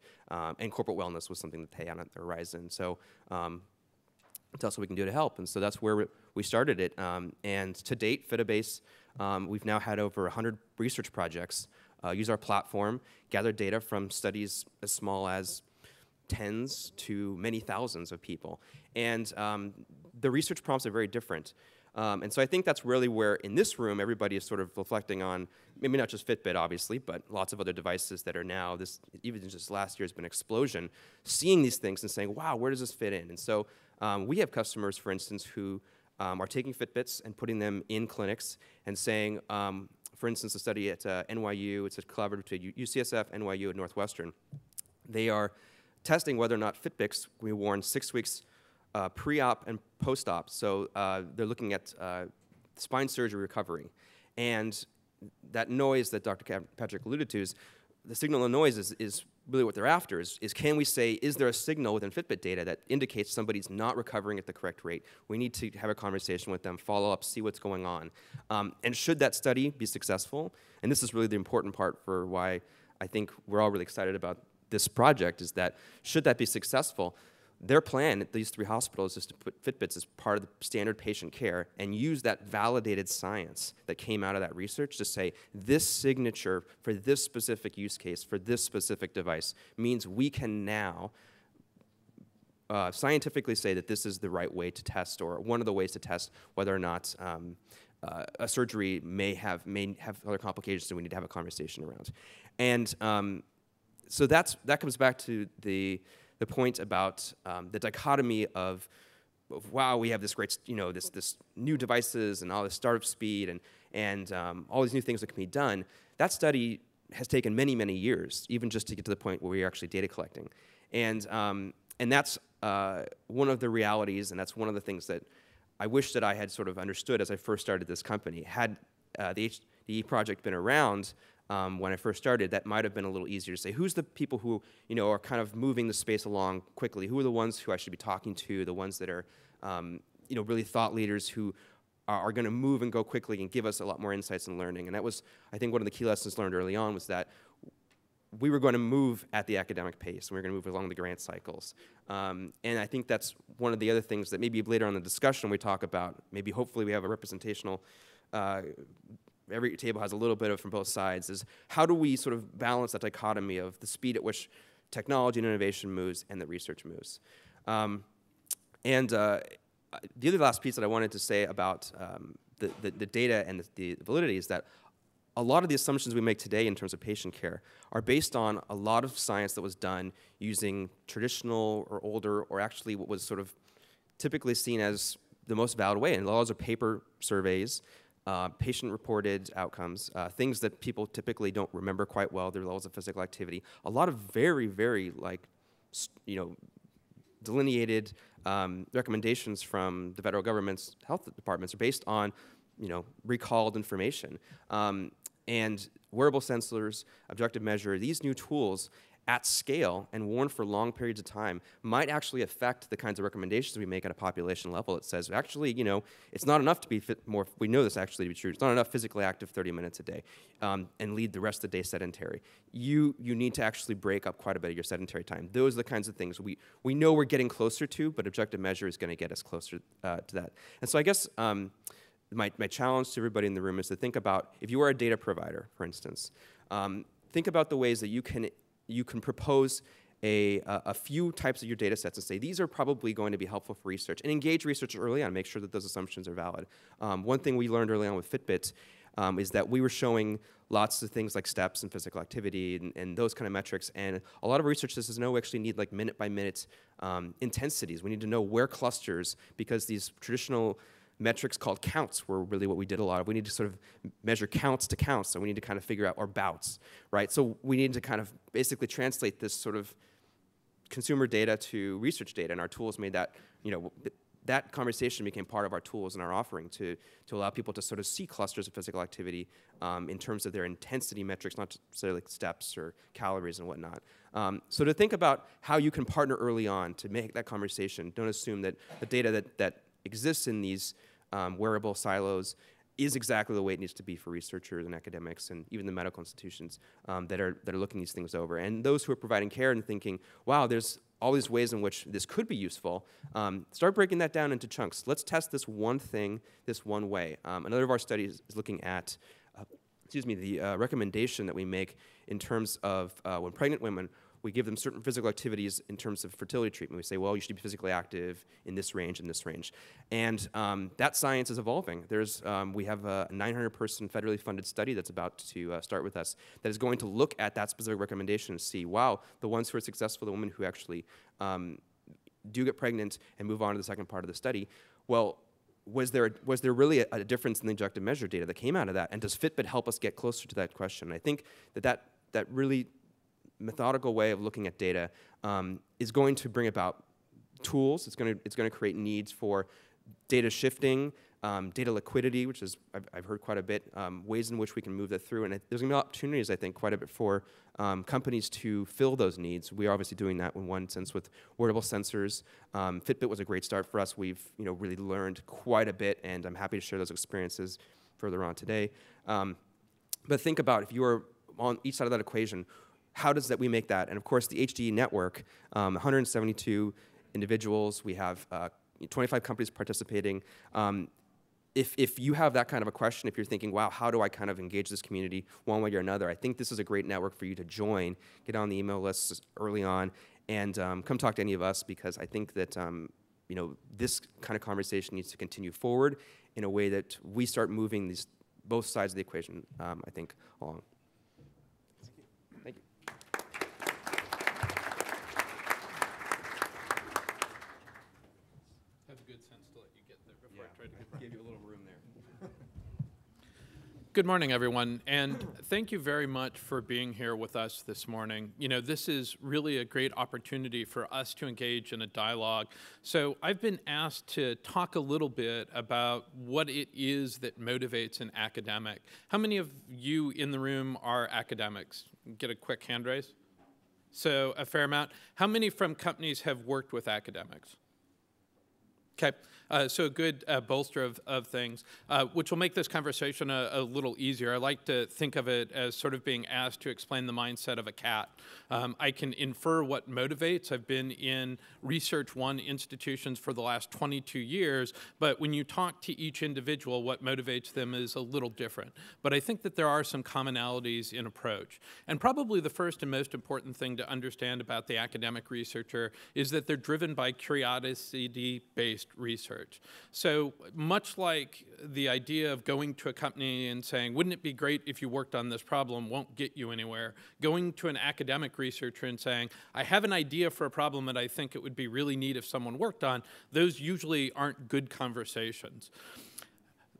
S4: corporate wellness was something that they had on the horizon. So tell us what we can do to help. And so that's where we started it. And to date, Fitabase, we've now had over 100 research projects use our platform, gather data from studies as small as tens to many thousands of people. And the research prompts are very different. And so I think that's really where, in this room, everybody is sort of reflecting on, maybe not just Fitbit, obviously, but lots of other devices that are now, even just last year has been an explosion, seeing these things and saying, wow, where does this fit in? And so we have customers, for instance, who are taking Fitbits and putting them in clinics and saying, for instance, a study at NYU, it's a collaborative between UCSF, NYU, and Northwestern. They are testing whether or not Fitbits can be worn 6 weeks pre-op and post-op. So they're looking at spine surgery recovery. And that noise that Dr. Patrick alluded to, is the signal and noise is really what they're after, is can we say, is there a signal within Fitbit data that indicates somebody's not recovering at the correct rate? We need to have a conversation with them, follow up, see what's going on. And should that study be successful, and this is really the important part for why I think we're all really excited about this project, is that should that be successful, their plan at these 3 hospitals is to put Fitbits as part of the standard patient care and use that validated science that came out of that research to say this signature for this specific use case, for this specific device, means we can now scientifically say that this is the right way to test, or one of the ways to test whether or not a surgery may have other complications that we need to have a conversation around. And so that comes back to the point about the dichotomy of wow, we have this great, this new devices and all this startup speed and all these new things that can be done. That study has taken many, many years, even just to get to the point where we're actually data collecting. And that's one of the realities, and that's one of the things that I wish that I had sort of understood as I first started this company. Had the HDE project been around when I first started, that might have been a little easier to say, who's the people who are kind of moving the space along quickly? Who are the ones who I should be talking to, the ones that are really thought leaders who are going to move and go quickly and give us a lot more insights and learning? And that was, I think, one of the key lessons learned early on, was that we were going to move at the academic pace, and we were going to move along the grant cycles. And I think that's one of the other things that maybe later on in the discussion we talk about. Maybe hopefully we have a representational, every table has a little bit of from both sides, is how do we sort of balance that dichotomy of the speed at which technology and innovation moves and that research moves. The other last piece that I wanted to say about the data and the validity is that a lot of the assumptions we make today in terms of patient care are based on a lot of science that was done using traditional or older, or actually what was sort of typically seen as the most valid way. And a lot of paper surveys, patient-reported outcomes, things that people typically don't remember quite well, their levels of physical activity. A lot of very, very, delineated recommendations from the federal government's health departments are based on, recalled information. And wearable sensors, objective measure, these new tools at scale and worn for long periods of time might actually affect the kinds of recommendations we make at a population level. It says, actually, you know, it's not enough to be more, we know this actually to be true, it's not enough physically active 30 minutes a day and lead the rest of the day sedentary. You need to actually break up quite a bit of your sedentary time. Those are the kinds of things we know we're getting closer to, but objective measure is going to get us closer to that. And so I guess my challenge to everybody in the room is to think about, if you are a data provider, for instance, think about the ways that you can propose a few types of your data sets and say, these are probably going to be helpful for research, and engage researchers early on, make sure that those assumptions are valid. One thing we learned early on with Fitbit is that we were showing lots of things like steps and physical activity and those kind of metrics, and a lot of research says, no, we actually need like minute-by-minute intensities. We need to know where clusters, because these traditional metrics called counts were really what we did a lot of. We need to sort of measure counts to counts, so we need to kind of figure out, or bouts, right? So we need to kind of basically translate this sort of consumer data to research data, and our tools made that, you know, that conversation became part of our tools and our offering to allow people to sort of see clusters of physical activity in terms of their intensity metrics, not necessarily steps or calories and whatnot. So to think about how you can partner early on to make that conversation, don't assume that the data that exists in these wearable silos is exactly the way it needs to be for researchers and academics and even the medical institutions that are looking these things over. And those who are providing care and thinking, wow, there's all these ways in which this could be useful, start breaking that down into chunks. Let's test this one thing this one way. Another of our studies is looking at the recommendation that we make in terms of when pregnant women, we give them certain physical activities in terms of fertility treatment. We say, well, you should be physically active in this range, in this range. And that science is evolving. We have a 900-person federally funded study that's about to start with us that is going to look at that specific recommendation and see, wow, the ones who are successful, the women who actually do get pregnant and move on to the second part of the study, well, was there really a difference in the objective measure data that came out of that? And does Fitbit help us get closer to that question? And I think that really methodical way of looking at data is going to bring about tools. It's going to create needs for data shifting, data liquidity, which is I've heard quite a bit, ways in which we can move that through. And there's going to be opportunities, I think, quite a bit for companies to fill those needs. We are obviously doing that in one sense with wearable sensors. Fitbit was a great start for us. We've really learned quite a bit, and I'm happy to share those experiences further on today. But think about, if you are on each side of that equation, how does that we make that? And of course, the HDE network, 172 individuals. We have 25 companies participating. If you have that kind of a question, if you're thinking, wow, how do I kind of engage this community one way or another, I think this is a great network for you to join, get on the email lists early on, and come talk to any of us, because I think that this kind of conversation needs to continue forward in a way that we start moving both sides of the equation, I think, along. Thank you.
S5: That's a good sense to let you get there before I tried to
S4: Give you a little room there.
S5: Good morning, everyone, and thank you very much for being here with us this morning. This is really a great opportunity for us to engage in a dialogue. So I've been asked to talk a little bit about what it is that motivates an academic. How many of you in the room are academics? Get a quick hand raise. So a fair amount. How many from companies have worked with academics? Okay. So a good bolster of things, which will make this conversation a little easier. I like to think of it as sort of being asked to explain the mindset of a cat. I can infer what motivates. I've been in Research One institutions for the last 22 years, but when you talk to each individual, what motivates them is a little different. But I think that there are some commonalities in approach. And probably the first and most important thing to understand about the academic researcher is that they're driven by curiosity-based research. So much like the idea of going to a company and saying, wouldn't it be great if you worked on this problem, won't get you anywhere. Going to an academic researcher and saying, I have an idea for a problem that I think it would be really neat if someone worked on, those usually aren't good conversations.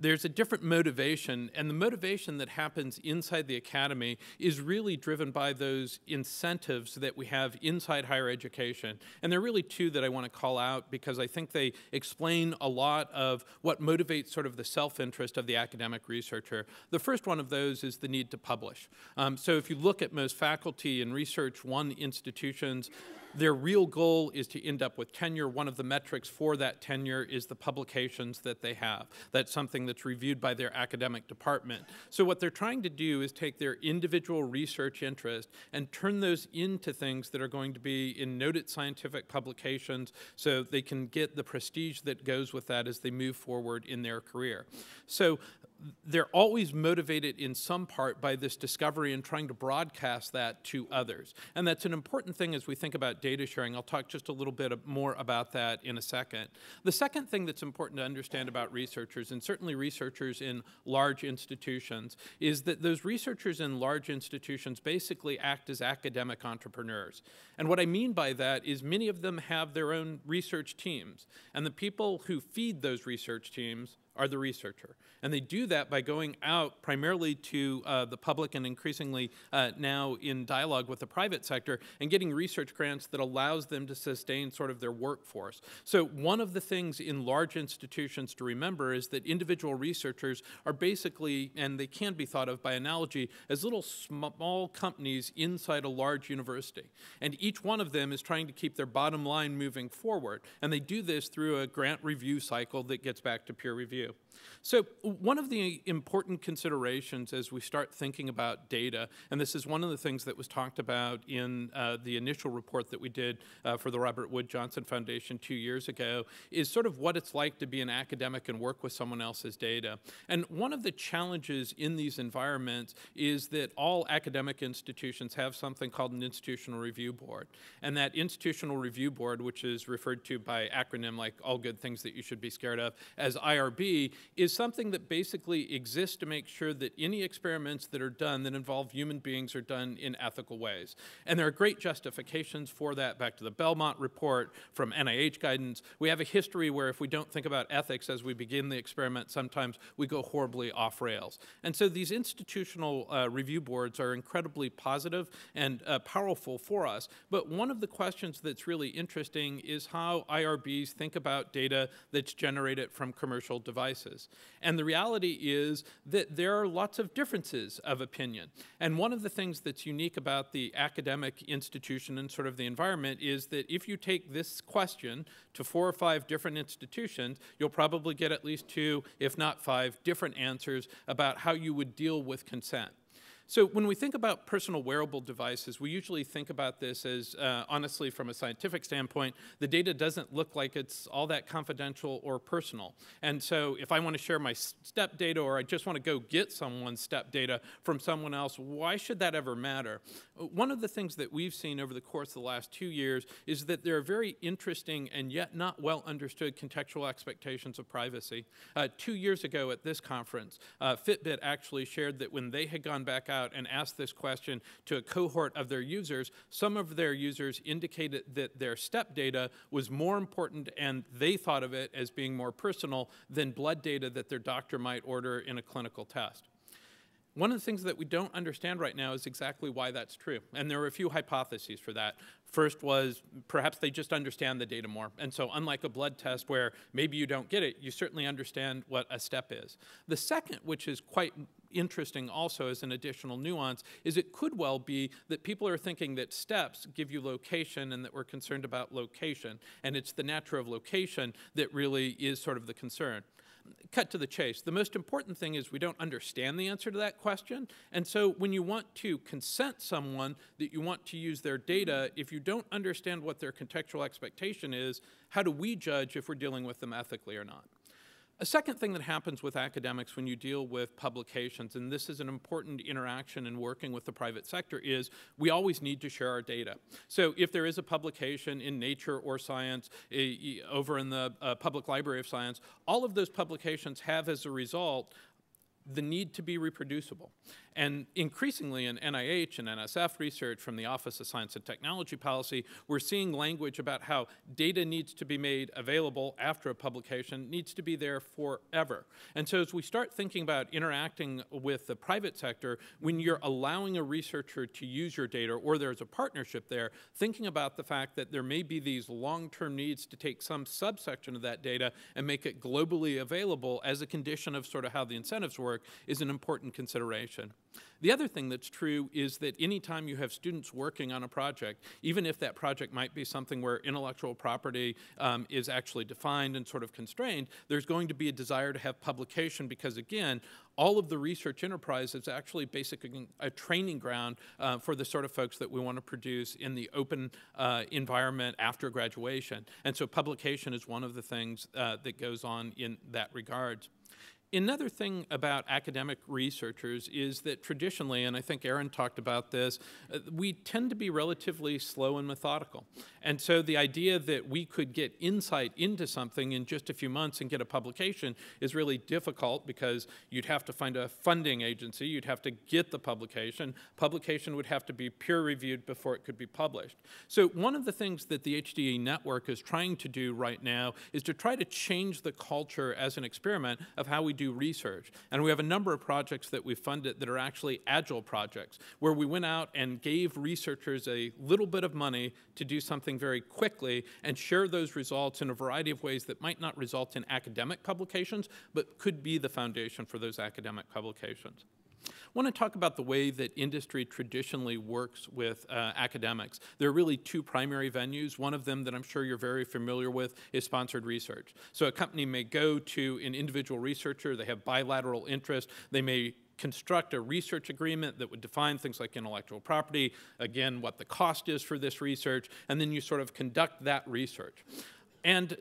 S5: there's a different motivation, and the motivation that happens inside the academy is really driven by those incentives that we have inside higher education. And there are really two that I want to call out because I think they explain a lot of what motivates sort of the self-interest of the academic researcher. The first one of those is the need to publish. So if you look at most faculty and Research One institutions, their real goal is to end up with tenure. One of the metrics for that tenure is the publications that they have. That's something that's reviewed by their academic department. So what they're trying to do is take their individual research interest and turn those into things that are going to be in noted scientific publications so they can get the prestige that goes with that as they move forward in their career. So they're always motivated in some part by this discovery and trying to broadcast that to others. And that's an important thing as we think about data sharing. I'll talk just a little bit more about that in a second. The second thing that's important to understand about researchers, and certainly researchers in large institutions, is that those researchers in large institutions basically act as academic entrepreneurs. And what I mean by that is many of them have their own research teams, and the people who feed those research teams are the researcher. And they do that by going out primarily to the public and increasingly now in dialogue with the private sector and getting research grants that allows them to sustain sort of their workforce. So one of the things in large institutions to remember is that individual researchers are basically, and they can be thought of by analogy, as little small companies inside a large university. And each one of them is trying to keep their bottom line moving forward. And they do this through a grant review cycle that gets back to peer review. So one of the important considerations as we start thinking about data, and this is one of the things that was talked about in the initial report that we did for the Robert Wood Johnson Foundation 2 years ago, is sort of what it's like to be an academic and work with someone else's data. And one of the challenges in these environments is that all academic institutions have something called an institutional review board. And that institutional review board, which is referred to by acronym like all good things that you should be scared of, as IRB, is something that basically exists to make sure that any experiments that are done that involve human beings are done in ethical ways. And there are great justifications for that, back to the Belmont report from NIH guidance. We have a history where if we don't think about ethics as we begin the experiment, sometimes we go horribly off rails. And so these institutional review boards are incredibly positive and powerful for us. But one of the questions that's really interesting is how IRBs think about data that's generated from commercial devices. And the reality is that there are lots of differences of opinion. And one of the things that's unique about the academic institution and sort of the environment is that if you take this question to 4 or 5 different institutions, you'll probably get at least 2, if not 5, different answers about how you would deal with consent. So when we think about personal wearable devices, we usually think about this as, honestly, from a scientific standpoint, the data doesn't look like it's all that confidential or personal. And so if I want to share my step data or I just want to go get someone's step data from someone else, why should that ever matter? One of the things that we've seen over the course of the last 2 years is that there are very interesting and yet not well understood contextual expectations of privacy. 2 years ago at this conference, Fitbit actually shared that when they had gone back out and asked this question to a cohort of their users, some of their users indicated that their step data was more important and they thought of it as being more personal than blood data that their doctor might order in a clinical test. One of the things that we don't understand right now is exactly why that's true. And there are a few hypotheses for that. First was perhaps they just understand the data more. And so unlike a blood test where maybe you don't get it, you certainly understand what a step is. The second, which is quite interesting also as an additional nuance, is it could well be that people are thinking that steps give you location and that we're concerned about location. And it's the nature of location that really is sort of the concern. Cut to the chase. The most important thing is we don't understand the answer to that question. And so when you want to consent someone that you want to use their data, if you don't understand what their contextual expectation is, how do we judge if we're dealing with them ethically or not? A second thing that happens with academics when you deal with publications, and this is an important interaction in working with the private sector, is we always need to share our data. So if there is a publication in Nature or Science, over in the Public Library of Science, all of those publications have as a result the need to be reproducible. And increasingly in NIH and NSF research from the Office of Science and Technology Policy, we're seeing language about how data needs to be made available after a publication, needs to be there forever. And so as we start thinking about interacting with the private sector, when you're allowing a researcher to use your data, or there's a partnership there, thinking about the fact that there may be these long-term needs to take some subsection of that data and make it globally available as a condition of sort of how the incentives work is an important consideration. The other thing that's true is that anytime you have students working on a project, even if that project might be something where intellectual property is actually defined and sort of constrained, there's going to be a desire to have publication because, again, all of the research enterprise is actually basically a training ground for the sort of folks that we want to produce in the open environment after graduation. And so publication is one of the things that goes on in that regard. Another thing about academic researchers is that traditionally, and I think Aaron talked about this, we tend to be relatively slow and methodical. And so the idea that we could get insight into something in just a few months and get a publication is really difficult because you'd have to find a funding agency, you'd have to get the publication. Publication would have to be peer-reviewed before it could be published. So one of the things that the HDE network is trying to do right now is to try to change the culture as an experiment of how we do research. And we have a number of projects that we funded that are actually agile projects, where we went out and gave researchers a little bit of money to do something very quickly and share those results in a variety of ways that might not result in academic publications, but could be the foundation for those academic publications. I want to talk about the way that industry traditionally works with academics. There are really two primary venues. One of them that I'm sure you're very familiar with is sponsored research. So a company may go to an individual researcher, they have bilateral interest, they may construct a research agreement that would define things like intellectual property, again, what the cost is for this research, and then you sort of conduct that research. And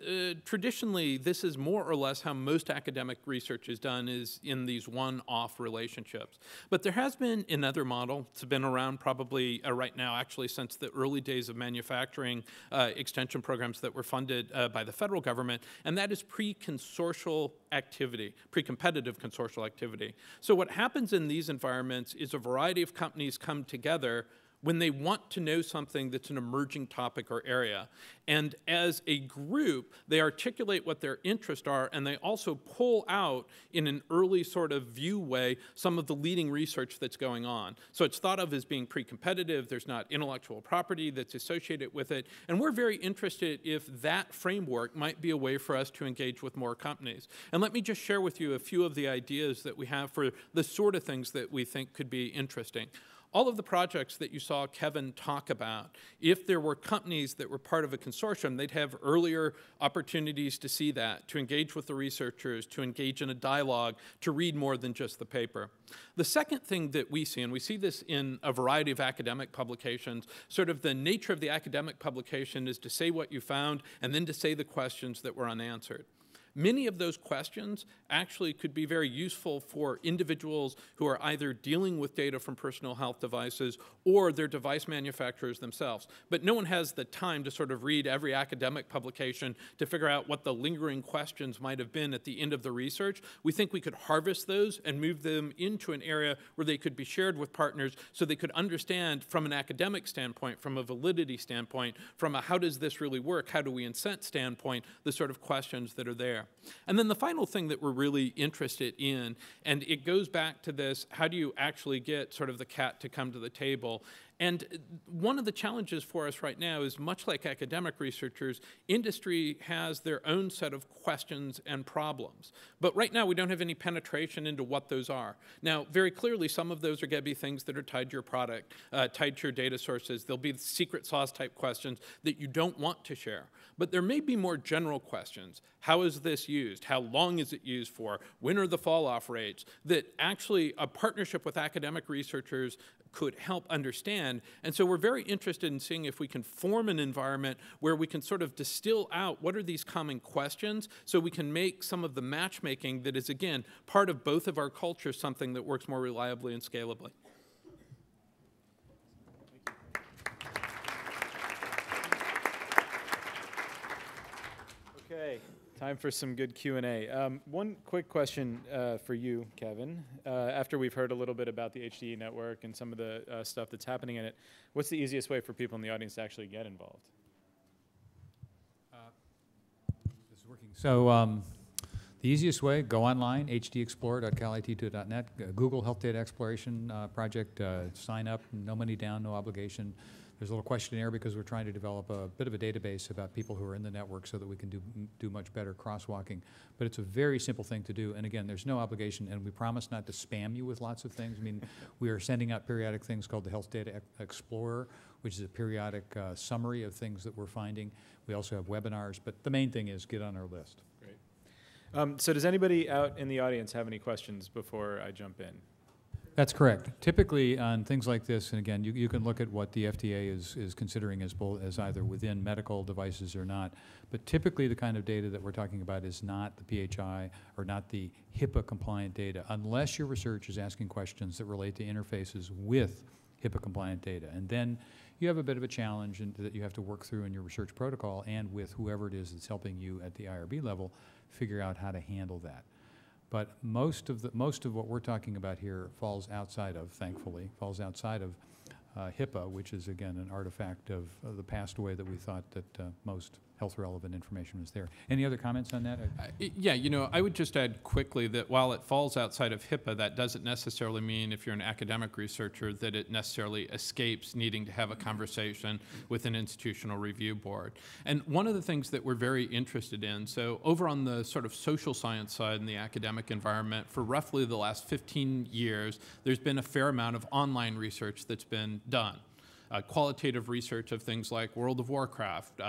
S5: traditionally, this is more or less how most academic research is done, is in these one-off relationships. But there has been another model. It's been around probably right now, actually, since the early days of manufacturing extension programs that were funded by the federal government, and that is pre-consortial activity, pre-competitive consortial activity. So what happens in these environments is a variety of companies come together when they want to know something that's an emerging topic or area. And as a group, they articulate what their interests are, and they also pull out, in an early sort of view way, some of the leading research that's going on. So it's thought of as being pre-competitive. There's not intellectual property that's associated with it. And we're very interested if that framework might be a way for us to engage with more companies. And let me just share with you a few of the ideas that we have for the sort of things that we think could be interesting. All of the projects that you saw Kevin talk about, if there were companies that were part of a consortium, they'd have earlier opportunities to see that, to engage with the researchers, to engage in a dialogue, to read more than just the paper. The second thing that we see, and we see this in a variety of academic publications, sort of the nature of the academic publication is to say what you found and then to say the questions that were unanswered. Many of those questions actually could be very useful for individuals who are either dealing with data from personal health devices or their device manufacturers themselves. But no one has the time to sort of read every academic publication to figure out what the lingering questions might have been at the end of the research. We think we could harvest those and move them into an area where they could be shared with partners so they could understand from an academic standpoint, from a validity standpoint, from a how does this really work, how do we incent standpoint, the sort of questions that are there. And then the final thing that we're really interested in, and it goes back to this, how do you actually get sort of the cat to come to the table? And one of the challenges for us right now is, much like academic researchers, industry has their own set of questions and problems. But right now, we don't have any penetration into what those are. Now, very clearly, some of those are going to be things that are tied to your product, tied to your data sources. There'll be secret sauce type questions that you don't want to share. But there may be more general questions. How is this used? How long is it used for? When are the fall-off rates? That actually a partnership with academic researchers could help understand. And so we're very interested in seeing if we can form an environment where we can sort of distill out what are these common questions so we can make some of the matchmaking that is, again, part of both of our cultures, something that works more reliably and scalably.
S6: Okay,
S1: Time for some good Q&A. One quick question for you, Kevin. After we've heard a little bit about the HDE network and some of the stuff that's happening in it, what's the easiest way for people in the audience to actually get involved?
S2: This is working. So the easiest way, go online, hdexplorer.calit2.net, Google Health Data Exploration Project, sign up, no money down, no obligation. There's a little questionnaire because we're trying to develop a bit of a database about people who are in the network so that we can do much better crosswalking. But it's a very simple thing to do. And again, there's no obligation, and we promise not to spam you with lots of things. I mean, we are sending out periodic things called the Health Data Explorer, which is a periodic summary of things that we're finding. We also have webinars, but the main thing is get on our list.
S1: Great. So does anybody out in the audience have any questions before I jump in?
S2: That's correct. Typically on things like this, and again, you can look at what the FDA is considering as either within medical devices or not, but typically the kind of data that we're talking about is not the PHI or not the HIPAA compliant data, unless your research is asking questions that relate to interfaces with HIPAA compliant data. And then you have a bit of a challenge that you have to work through in your research protocol and with whoever it is that's helping you at the IRB level figure out how to handle that. But most of what we're talking about here falls outside of, thankfully, HIPAA, which is, again, an artifact of the past way that we thought that most health-relevant information was there. Any other comments on that?
S5: Yeah, you know, I would just add quickly that while it falls outside of HIPAA, that doesn't necessarily mean, if you're an academic researcher, that it necessarily escapes needing to have a conversation with an institutional review board. And one of the things that we're very interested in, so over on the sort of social science side in the academic environment, for roughly the last 15 years, there's been a fair amount of online research that's been done. Qualitative research of things like World of Warcraft,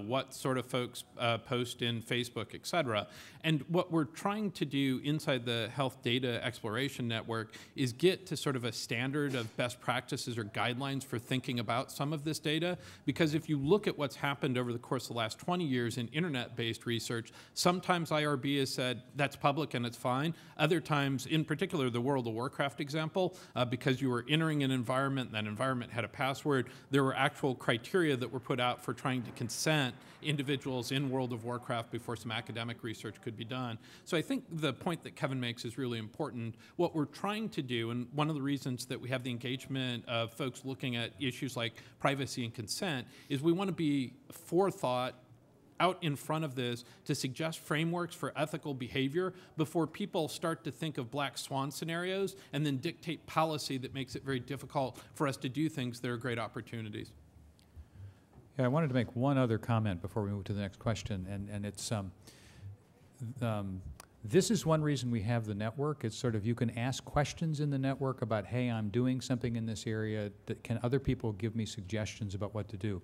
S5: what sort of folks post in Facebook, et cetera. And what we're trying to do inside the Health Data Exploration Network is get to sort of a standard of best practices or guidelines for thinking about some of this data. Because if you look at what's happened over the course of the last 20 years in internet-based research, sometimes IRB has said that's public and it's fine. Other times, in particular the World of Warcraft example, because you were entering an environment and that environment had a password, there were actual criteria that were put out for trying to consent individuals in World of Warcraft before some academic research could be done. So I think the point that Kevin makes is really important. What we're trying to do, and one of the reasons that we have the engagement of folks looking at issues like privacy and consent, is we want to be forethought out in front of this to suggest frameworks for ethical behavior before people start to think of black swan scenarios and then dictate policy that makes it very difficult for us to do things that are great opportunities.
S2: Yeah, I wanted to make one other comment before we move to the next question, and it's this is one reason we have the network. It's sort of you can ask questions in the network about, hey, I'm doing something in this area. Can other people give me suggestions about what to do?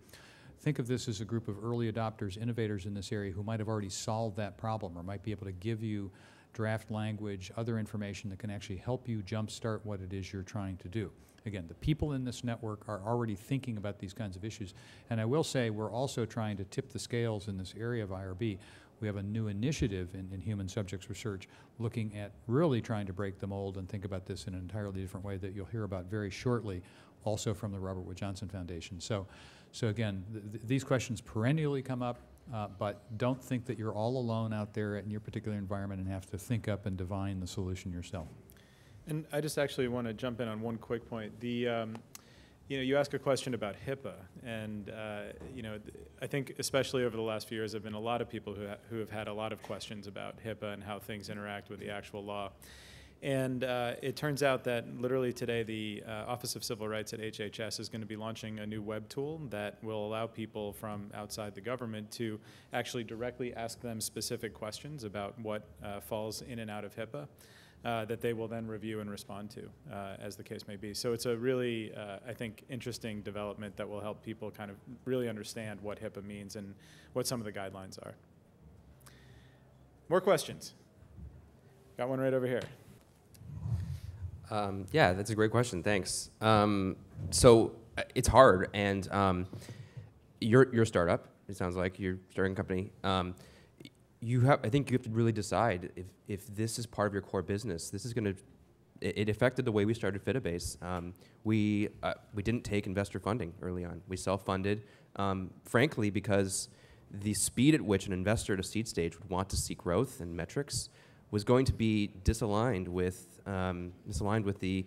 S2: Think of this as a group of early adopters, innovators in this area who might have already solved that problem or might be able to give you draft language, other information that can actually help you jumpstart what it is you're trying to do. Again, the people in this network are already thinking about these kinds of issues. And I will say we're also trying to tip the scales in this area of IRB. We have a new initiative in human subjects research looking at really trying to break the mold and think about this in an entirely different way that you'll hear about very shortly, also from the Robert Wood Johnson Foundation. So again, these questions perennially come up, but don't think that you're all alone out there in your particular environment and have to think up and divine the solution yourself.
S1: And I just actually want to jump in on one quick point. You ask a question about HIPAA, and I think especially over the last few years, there have been a lot of people who have had a lot of questions about HIPAA and how things interact with the actual law. And it turns out that literally today, the Office of Civil Rights at HHS is going to be launching a new web tool that will allow people from outside the government to actually directly ask them specific questions about what falls in and out of HIPAA. That they will then review and respond to, as the case may be. So it's a really, I think, interesting development that will help people kind of really understand what HIPAA means and what some of the guidelines are. More questions? Got one right over here.
S4: Yeah, that's a great question. Thanks. So it's hard, and you're a startup. It sounds like you're starting a company. I think you have to really decide if this is part of your core business. This is going to. It affected the way we started Fitabase. We didn't take investor funding early on. We self-funded, frankly, because the speed at which an investor at a seed stage would want to see growth and metrics was going to be disaligned with the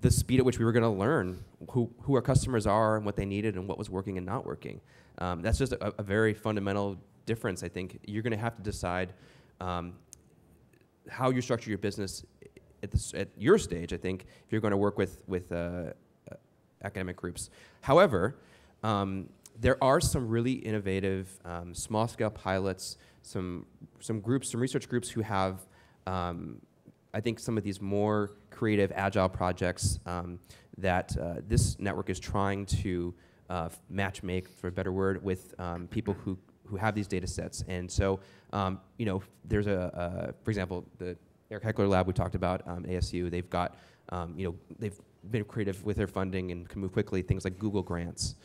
S4: speed at which we were going to learn who our customers are and what they needed and what was working and not working. That's just a very fundamental difference. I think you're going to have to decide how you structure your business at your stage, I think, if you're going to work with academic groups. However, there are some really innovative small-scale pilots, some research groups who have, I think, some of these more creative, agile projects that this network is trying to match make, for a better word, with people who have these data sets. And so, there's for example, the Eric Heckler Lab we talked about, ASU, they've got, they've been creative with their funding and can move quickly, things like Google Grants.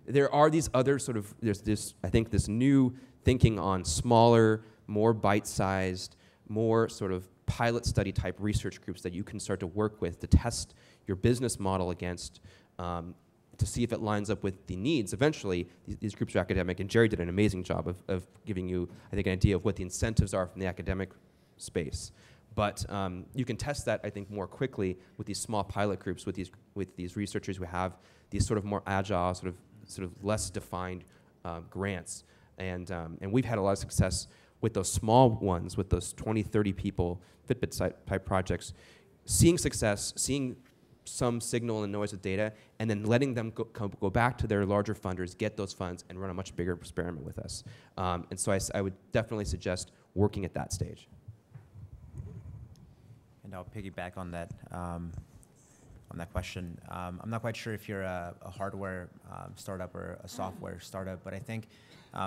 S4: There are these other there's this, I think, this new thinking on smaller, more bite-sized, more sort of pilot study type research groups that you can start to work with to test your business model against, to see if it lines up with the needs. Eventually, these groups are academic, and Jerry did an amazing job of giving you, I think, an idea of what the incentives are from the academic space. But you can test that, I think, more quickly with these small pilot groups, with these researchers who have these sort of more agile, sort of less defined grants. And we've had a lot of success with those small ones, with those 20, 30 people Fitbit type projects, seeing success, seeing some signal and noise of data, and then letting them go back to their larger funders, get those funds, and run a much bigger experiment with us. And so I would definitely suggest working at that stage.
S3: And I'll piggyback on that question. I'm not quite sure if you're a hardware startup or a software startup, but I think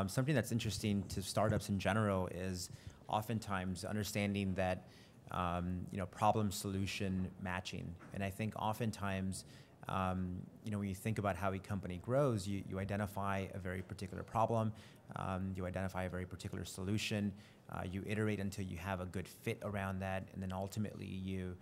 S3: something that's interesting to startups in general is oftentimes understanding that problem solution matching. And I think oftentimes when you think about how a company grows, you identify a very particular problem, you identify a very particular solution, you iterate until you have a good fit around that, and then ultimately you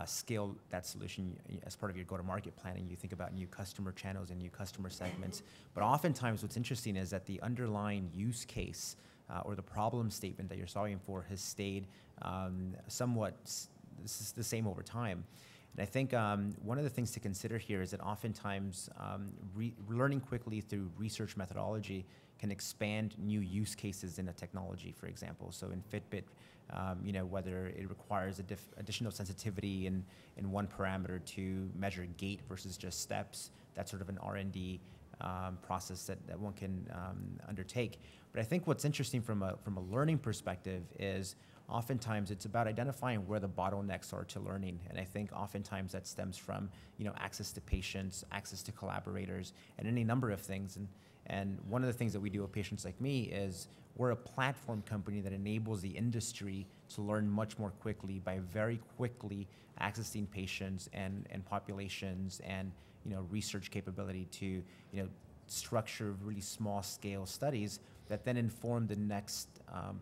S3: scale that solution as part of your go-to-market planning. You think about new customer channels and new customer segments. But oftentimes what's interesting is that the underlying use case or the problem statement that you're solving for has stayed somewhat the same over time. And I think one of the things to consider here is that oftentimes learning quickly through research methodology can expand new use cases in a technology, for example. So in Fitbit, whether it requires additional sensitivity in one parameter to measure gait versus just steps, that's sort of an R&D process that one can undertake. But I think what's interesting from a learning perspective is oftentimes it's about identifying where the bottlenecks are to learning. And I think oftentimes that stems from access to patients, access to collaborators, and any number of things. And one of the things that we do with Patients Like Me is we're a platform company that enables the industry to learn much more quickly by very quickly accessing patients and populations and research capability to structure really small scale studies that then inform the next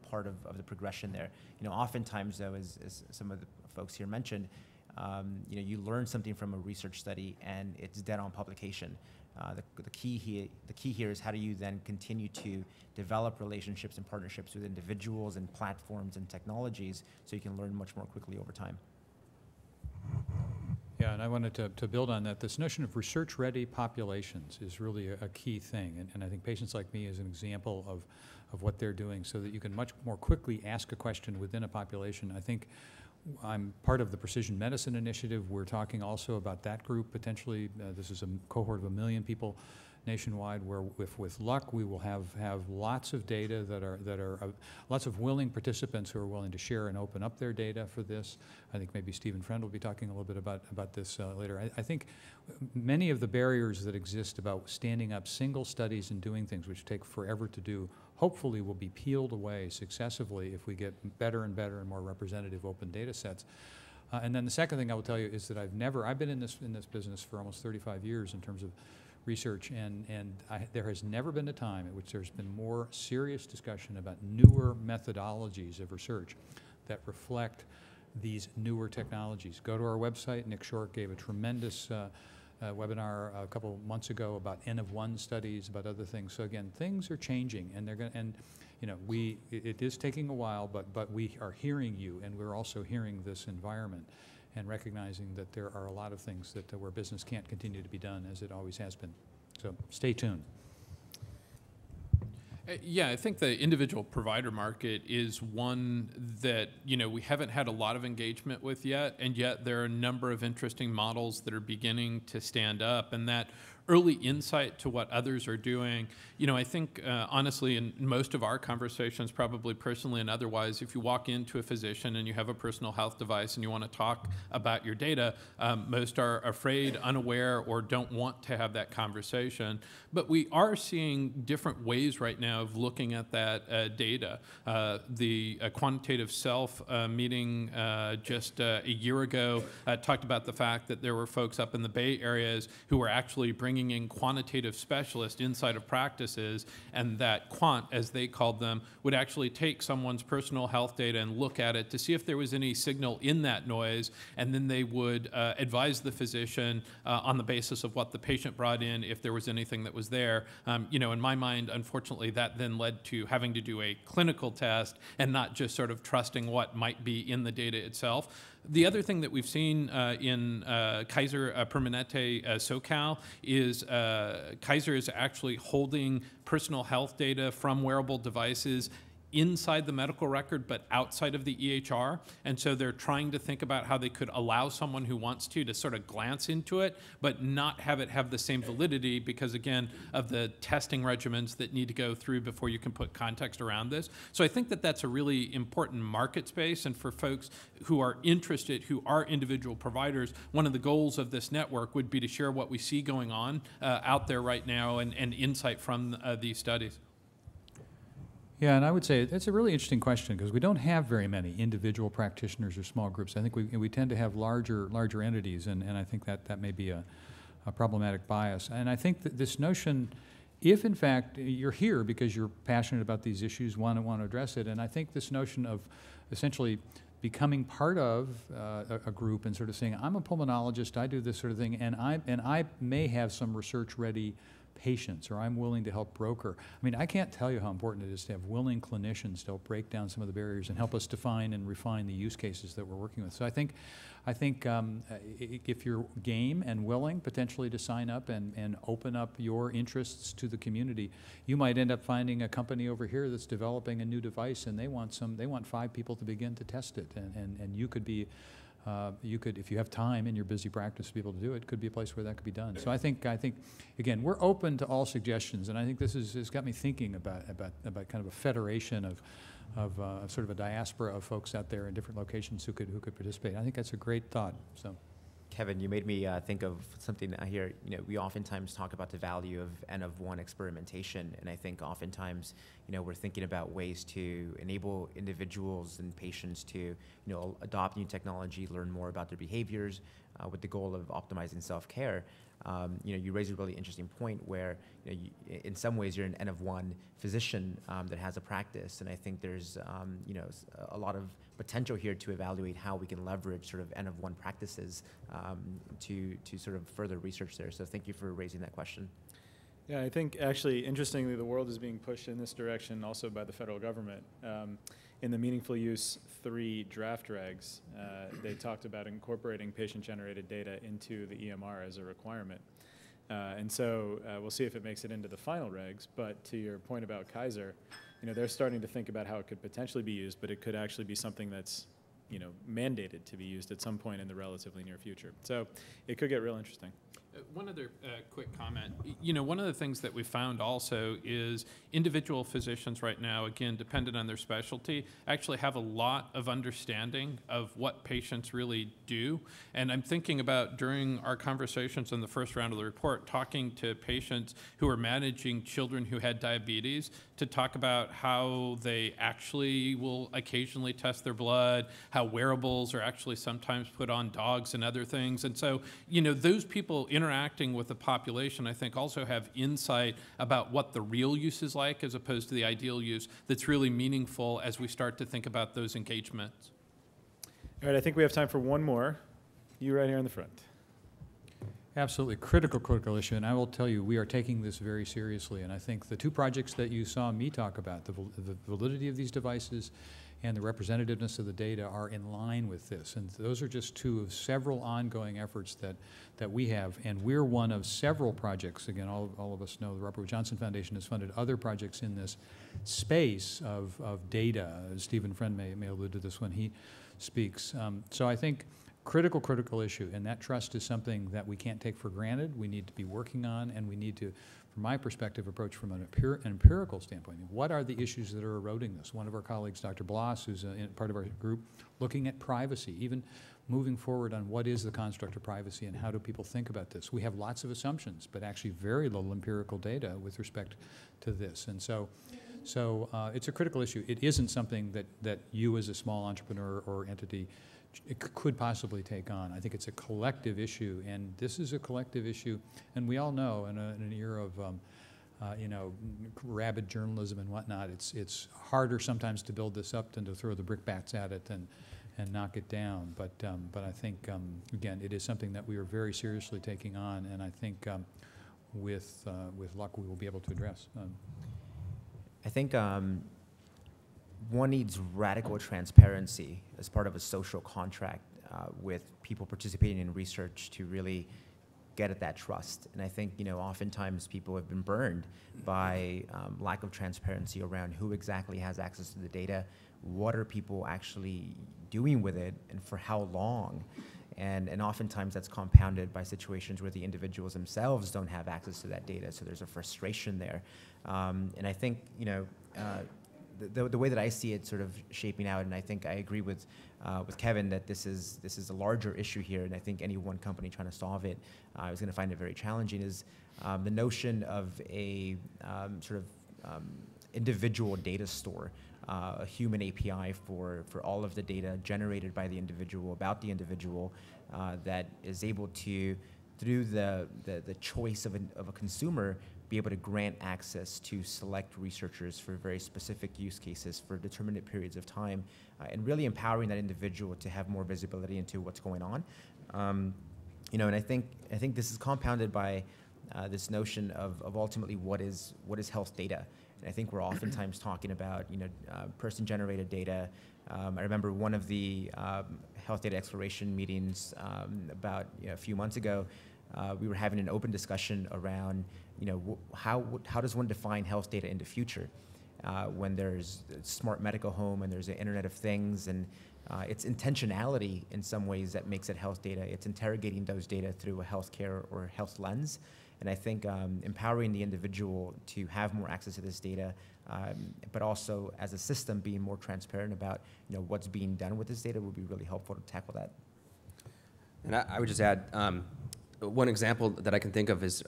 S3: part of the progression there. Oftentimes though, as some of the folks here mentioned, you learn something from a research study and it's dead on publication. The key here is how do you then continue to develop relationships and partnerships with individuals and platforms and technologies so you can learn much more quickly over time.
S2: Yeah, and I wanted to build on that. This notion of research-ready populations is really a key thing, and I think Patients Like Me is an example of what they're doing so that you can much more quickly ask a question within a population. I think I'm part of the Precision Medicine Initiative. We're talking also about that group potentially. This is a cohort of 1 million people nationwide, where with luck we will have lots of data that are lots of willing participants who are willing to share and open up their data for this. I think maybe Stephen Friend will be talking a little bit about this later. I think many of the barriers that exist about standing up single studies and doing things which take forever to do, hopefully will be peeled away successively if we get better and better and more representative open data sets. And then the second thing I will tell you is that I've been in this business for almost 35 years in terms of research, and there has never been a time at which there's been more serious discussion about newer methodologies of research that reflect these newer technologies. Go to our website. Nick Short gave a tremendous webinar a couple months ago about N of 1 studies, about other things. So again, things are changing, and they're going to, and you know, it is taking a while, but we are hearing you, and we're also hearing this environment and recognizing that there are a lot of things that where business can't continue to be done as it always has been. So stay tuned.
S5: Yeah, I think the individual provider market is one that, you know, we haven't had a lot of engagement with yet, and yet there are a number of interesting models that are beginning to stand up, and that early insight to what others are doing. You know, I think honestly, in most of our conversations, probably personally and otherwise, if you walk into a physician and you have a personal health device and you want to talk about your data, most are afraid, unaware, or don't want to have that conversation. But we are seeing different ways right now of looking at that data. The Quantitative Self meeting just a year ago talked about the fact that there were folks up in the Bay Areas who were actually bringing in quantitative specialists inside of practices, and that quant, as they called them, would actually take someone's personal health data and look at it to see if there was any signal in that noise, and then they would advise the physician on the basis of what the patient brought in if there was anything that was there. You know, in my mind, unfortunately, that then led to having to do a clinical test and not just sort of trusting what might be in the data itself. The other thing that we've seen in Kaiser Permanente SoCal is Kaiser is actually holding personal health data from wearable devices inside the medical record but outside of the EHR, and so they're trying to think about how they could allow someone who wants to sort of glance into it but not have it have the same validity because, again, of the testing regimens that need to go through before you can put context around this. So I think that that's a really important market space, and for folks who are interested, who are individual providers, one of the goals of this network would be to share what we see going on out there right now and insight from these studies.
S2: Yeah, and I would say that's a really interesting question because we don't have very many individual practitioners or small groups. I think we tend to have larger entities, and I think that may be a problematic bias. And I think that this notion, if in fact you're here because you're passionate about these issues, want to address it, and I think this notion of essentially becoming part of a group and sort of saying, I'm a pulmonologist, I do this sort of thing, and I may have some research-ready patients, or I'm willing to help broker. I mean, I can't tell you how important it is to have willing clinicians to help break down some of the barriers and help us define and refine the use cases that we're working with. So I think if you're game and willing potentially to sign up and open up your interests to the community, you might end up finding a company over here that's developing a new device, and they want 5 people to begin to test it, and you could be. You could, if you have time in your busy practice to be able to do it, could be a place where that could be done. So I think again, we're open to all suggestions, and I think this has got me thinking about kind of a federation of sort of a diaspora of folks out there in different locations who could participate. I think that's a great thought. So.
S3: Kevin, you made me think of something I hear. You know, we oftentimes talk about the value of N of 1 experimentation, and I think oftentimes, you know, we're thinking about ways to enable individuals and patients to, you know, adopt new technology, learn more about their behaviors, with the goal of optimizing self-care. You know, you raise a really interesting point where, you know, in some ways you're an N of 1 physician that has a practice, and I think there's you know, a lot of potential here to evaluate how we can leverage sort of N of 1 practices to sort of further research there. So thank you for raising that question.
S1: Yeah, I think actually, interestingly, the world is being pushed in this direction also by the federal government. In the Meaningful Use 3 draft regs, they talked about incorporating patient-generated data into the EMR as a requirement. And so we'll see if it makes it into the final regs, but to your point about Kaiser, you know, they're starting to think about how it could potentially be used, but it could actually be something that's, you know, mandated to be used at some point in the relatively near future. So it could get real interesting.
S5: One other quick comment. You know, one of the things that we found also is individual physicians right now, again, dependent on their specialty, actually have a lot of understanding of what patients really do. And I'm thinking about during our conversations in the first round of the report, talking to patients who are managing children who had diabetes to talk about how they actually will occasionally test their blood, how wearables are actually sometimes put on dogs and other things. And so, you know, those people interacting with the population, I think, also have insight about what the real use is like as opposed to the ideal use that's really meaningful as we start to think about those engagements.
S1: All right, I think we have time for one more. You right here in the front.
S2: Absolutely critical issue, and I will tell you, we are taking this very seriously, and I think the two projects that you saw me talk about, the validity of these devices and the representativeness of the data, are in line with this, and those are just two of several ongoing efforts that we have, and we're one of several projects. Again, all of us know the Robert Wood Johnson Foundation has funded other projects in this space of data. Stephen Friend may allude to this when he speaks. So I think critical issue, and that trust is something that we can't take for granted. We need to be working on, and we need to, from my perspective, approach from an empirical standpoint. What are the issues that are eroding this? One of our colleagues, Dr. Bloss, who's part of our group, looking at privacy, even moving forward on what is the construct of privacy and how do people think about this. We have lots of assumptions, but actually very little empirical data with respect to this. And so it's a critical issue. It isn't something that you as a small entrepreneur or entity could possibly take on. I think it's a collective issue, and this is a collective issue, and we all know in an era of you know, rabid journalism and whatnot, it's harder sometimes to build this up than to throw the brickbats at it and knock it down. But I think again, it is something that we are very seriously taking on, and I think with luck we will be able to address.
S3: I think one needs radical transparency as part of a social contract with people participating in research to really get at that trust. And I think, you know, oftentimes people have been burned by lack of transparency around who exactly has access to the data, what are people actually doing with it, and for how long. And oftentimes that's compounded by situations where the individuals themselves don't have access to that data, so there's a frustration there. And I think, you know, the way that I see it sort of shaping out, and I think I agree with Kevin that this is a larger issue here, and I think any one company trying to solve it is going to find it very challenging, is the notion of a sort of individual data store, a human API for all of the data generated by the individual, about the individual, that is able to, through the choice of a consumer, be able to grant access to select researchers for very specific use cases for determinate periods of time, and really empowering that individual to have more visibility into what's going on. You know, and I think this is compounded by this notion of ultimately what is health data. And I think we're oftentimes talking about, you know, person-generated data. I remember one of the health data exploration meetings about a few months ago. We were having an open discussion around, you know, how does one define health data in the future when there's a smart medical home and there's the Internet of Things, and it's intentionality in some ways that makes it health data. It's interrogating those data through a healthcare or health lens. And I think empowering the individual to have more access to this data, but also as a system being more transparent about, you know, what's being done with this data would be really helpful to tackle that.
S4: And I would just add, one example that I can think of is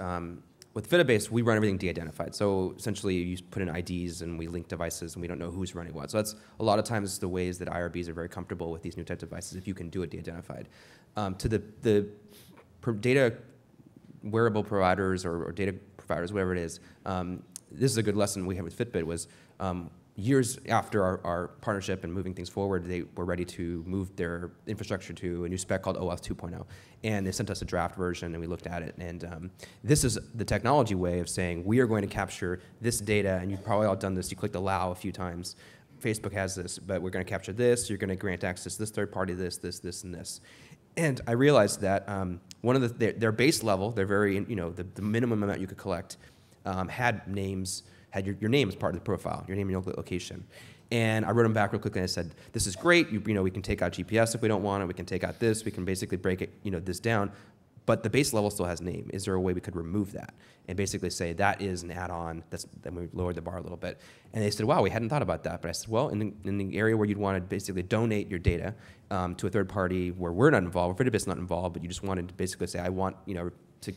S4: with Fitabase, we run everything de-identified. So essentially, you put in IDs and we link devices, and we don't know who's running what. So that's a lot of times the ways that IRBs are very comfortable with these new types of devices, if you can do it de-identified. To the data wearable providers or data providers, whatever it is, this is a good lesson we had with Fitbit was years after our partnership and moving things forward, they were ready to move their infrastructure to a new spec called OAuth 2.0. And they sent us a draft version, and we looked at it. And this is the technology way of saying, we are going to capture this data, and you've probably all done this. You clicked allow a few times. Facebook has this, but we're going to capture this. You're going to grant access to this third party, this, and this. And I realized that one of their base level, their very, you know, the minimum amount you could collect had names, had your name as part of the profile, your name and your location. And I wrote them back real quickly, and I said, this is great. You know, we can take out GPS if we don't want it. We can take out this. We can basically break it, you know, this down. But the base level still has name. Is there a way we could remove that and basically say that is an add-on? Then we lowered the bar a little bit. And they said, wow, we hadn't thought about that. But I said, well, in the area where you'd want to basically donate your data to a third party where we're not involved, where Fitabase is not involved, but you just wanted to basically say, I want, you know, to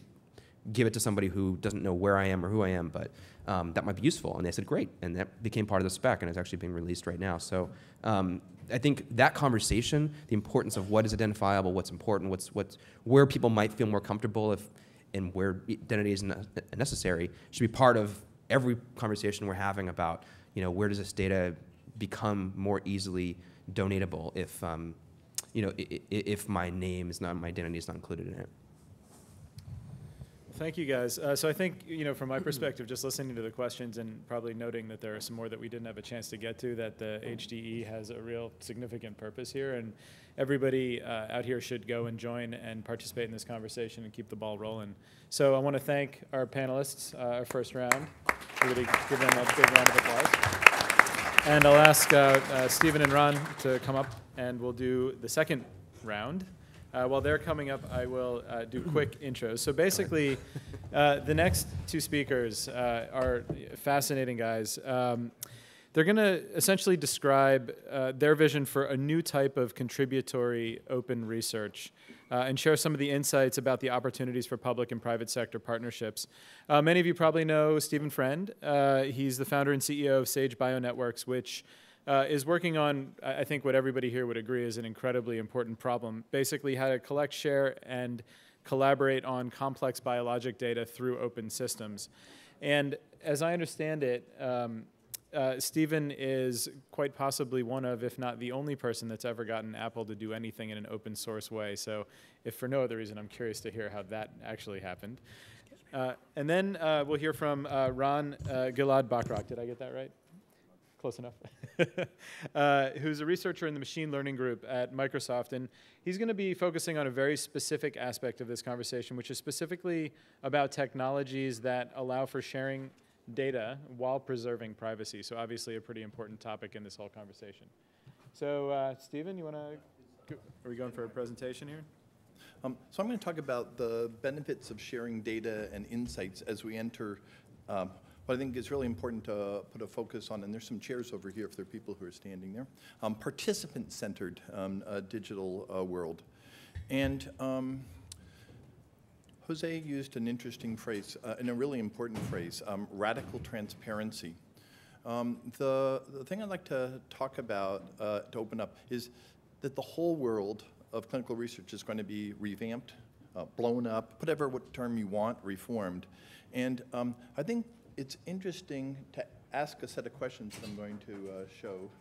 S4: give it to somebody who doesn't know where I am or who I am, but that might be useful. And they said, great. And that became part of the spec, and it's actually being released right now. So I think that conversation, the importance of what is identifiable, what's important, where people might feel more comfortable and where identity is necessary, should be part of every conversation we're having about, you know, where does this data become more easily donatable if, you know, if my name is not, my identity is not included in it.
S1: thank you guys. So I think, from my perspective, just listening to the questions and probably noting that there are some more that we didn't have a chance to get to, that the HDE has a real significant purpose here, and everybody out here should go and join and participate in this conversation and keep the ball rolling. So I want to thank our panelists, our first round. Everybody give them a big round of applause. And I'll ask Stephen and Ron to come up, and we'll do the second round. While they're coming up, I will do quick intros. So basically, the next two speakers are fascinating guys. They're going to essentially describe their vision for a new type of contributory open research and share some of the insights about the opportunities for public and private sector partnerships. Many of you probably know Stephen Friend. He's the founder and CEO of Sage Bionetworks, which is working on, I think what everybody here would agree is an incredibly important problem, basically how to collect, share, and collaborate on complex biologic data through open systems. And as I understand it, Stephen is quite possibly one of, if not the only person that's ever gotten Apple to do anything in an open source way. So if for no other reason, I'm curious to hear how that actually happened. And then we'll hear from Ron Gilad Bachrach. Did I get that right? Close enough. Who's a researcher in the machine learning group at Microsoft. And he's going to be focusing on a very specific aspect of this conversation, which is specifically about technologies that allow for sharing data while preserving privacy. So obviously a pretty important topic in this whole conversation. So Stephen, you want to, are we going for a presentation here?
S6: So I'm going to talk about the benefits of sharing data and insights as we enter what I think is really important to put a focus on, and there's some chairs over here if there are people who are standing there, participant-centered digital world. And Jose used an interesting phrase, and a really important phrase, radical transparency. The thing I'd like to talk about to open up is that the whole world of clinical research is going to be revamped, blown up, whatever what term you want, reformed. And I think it's interesting to ask a set of questions that I'm going to show.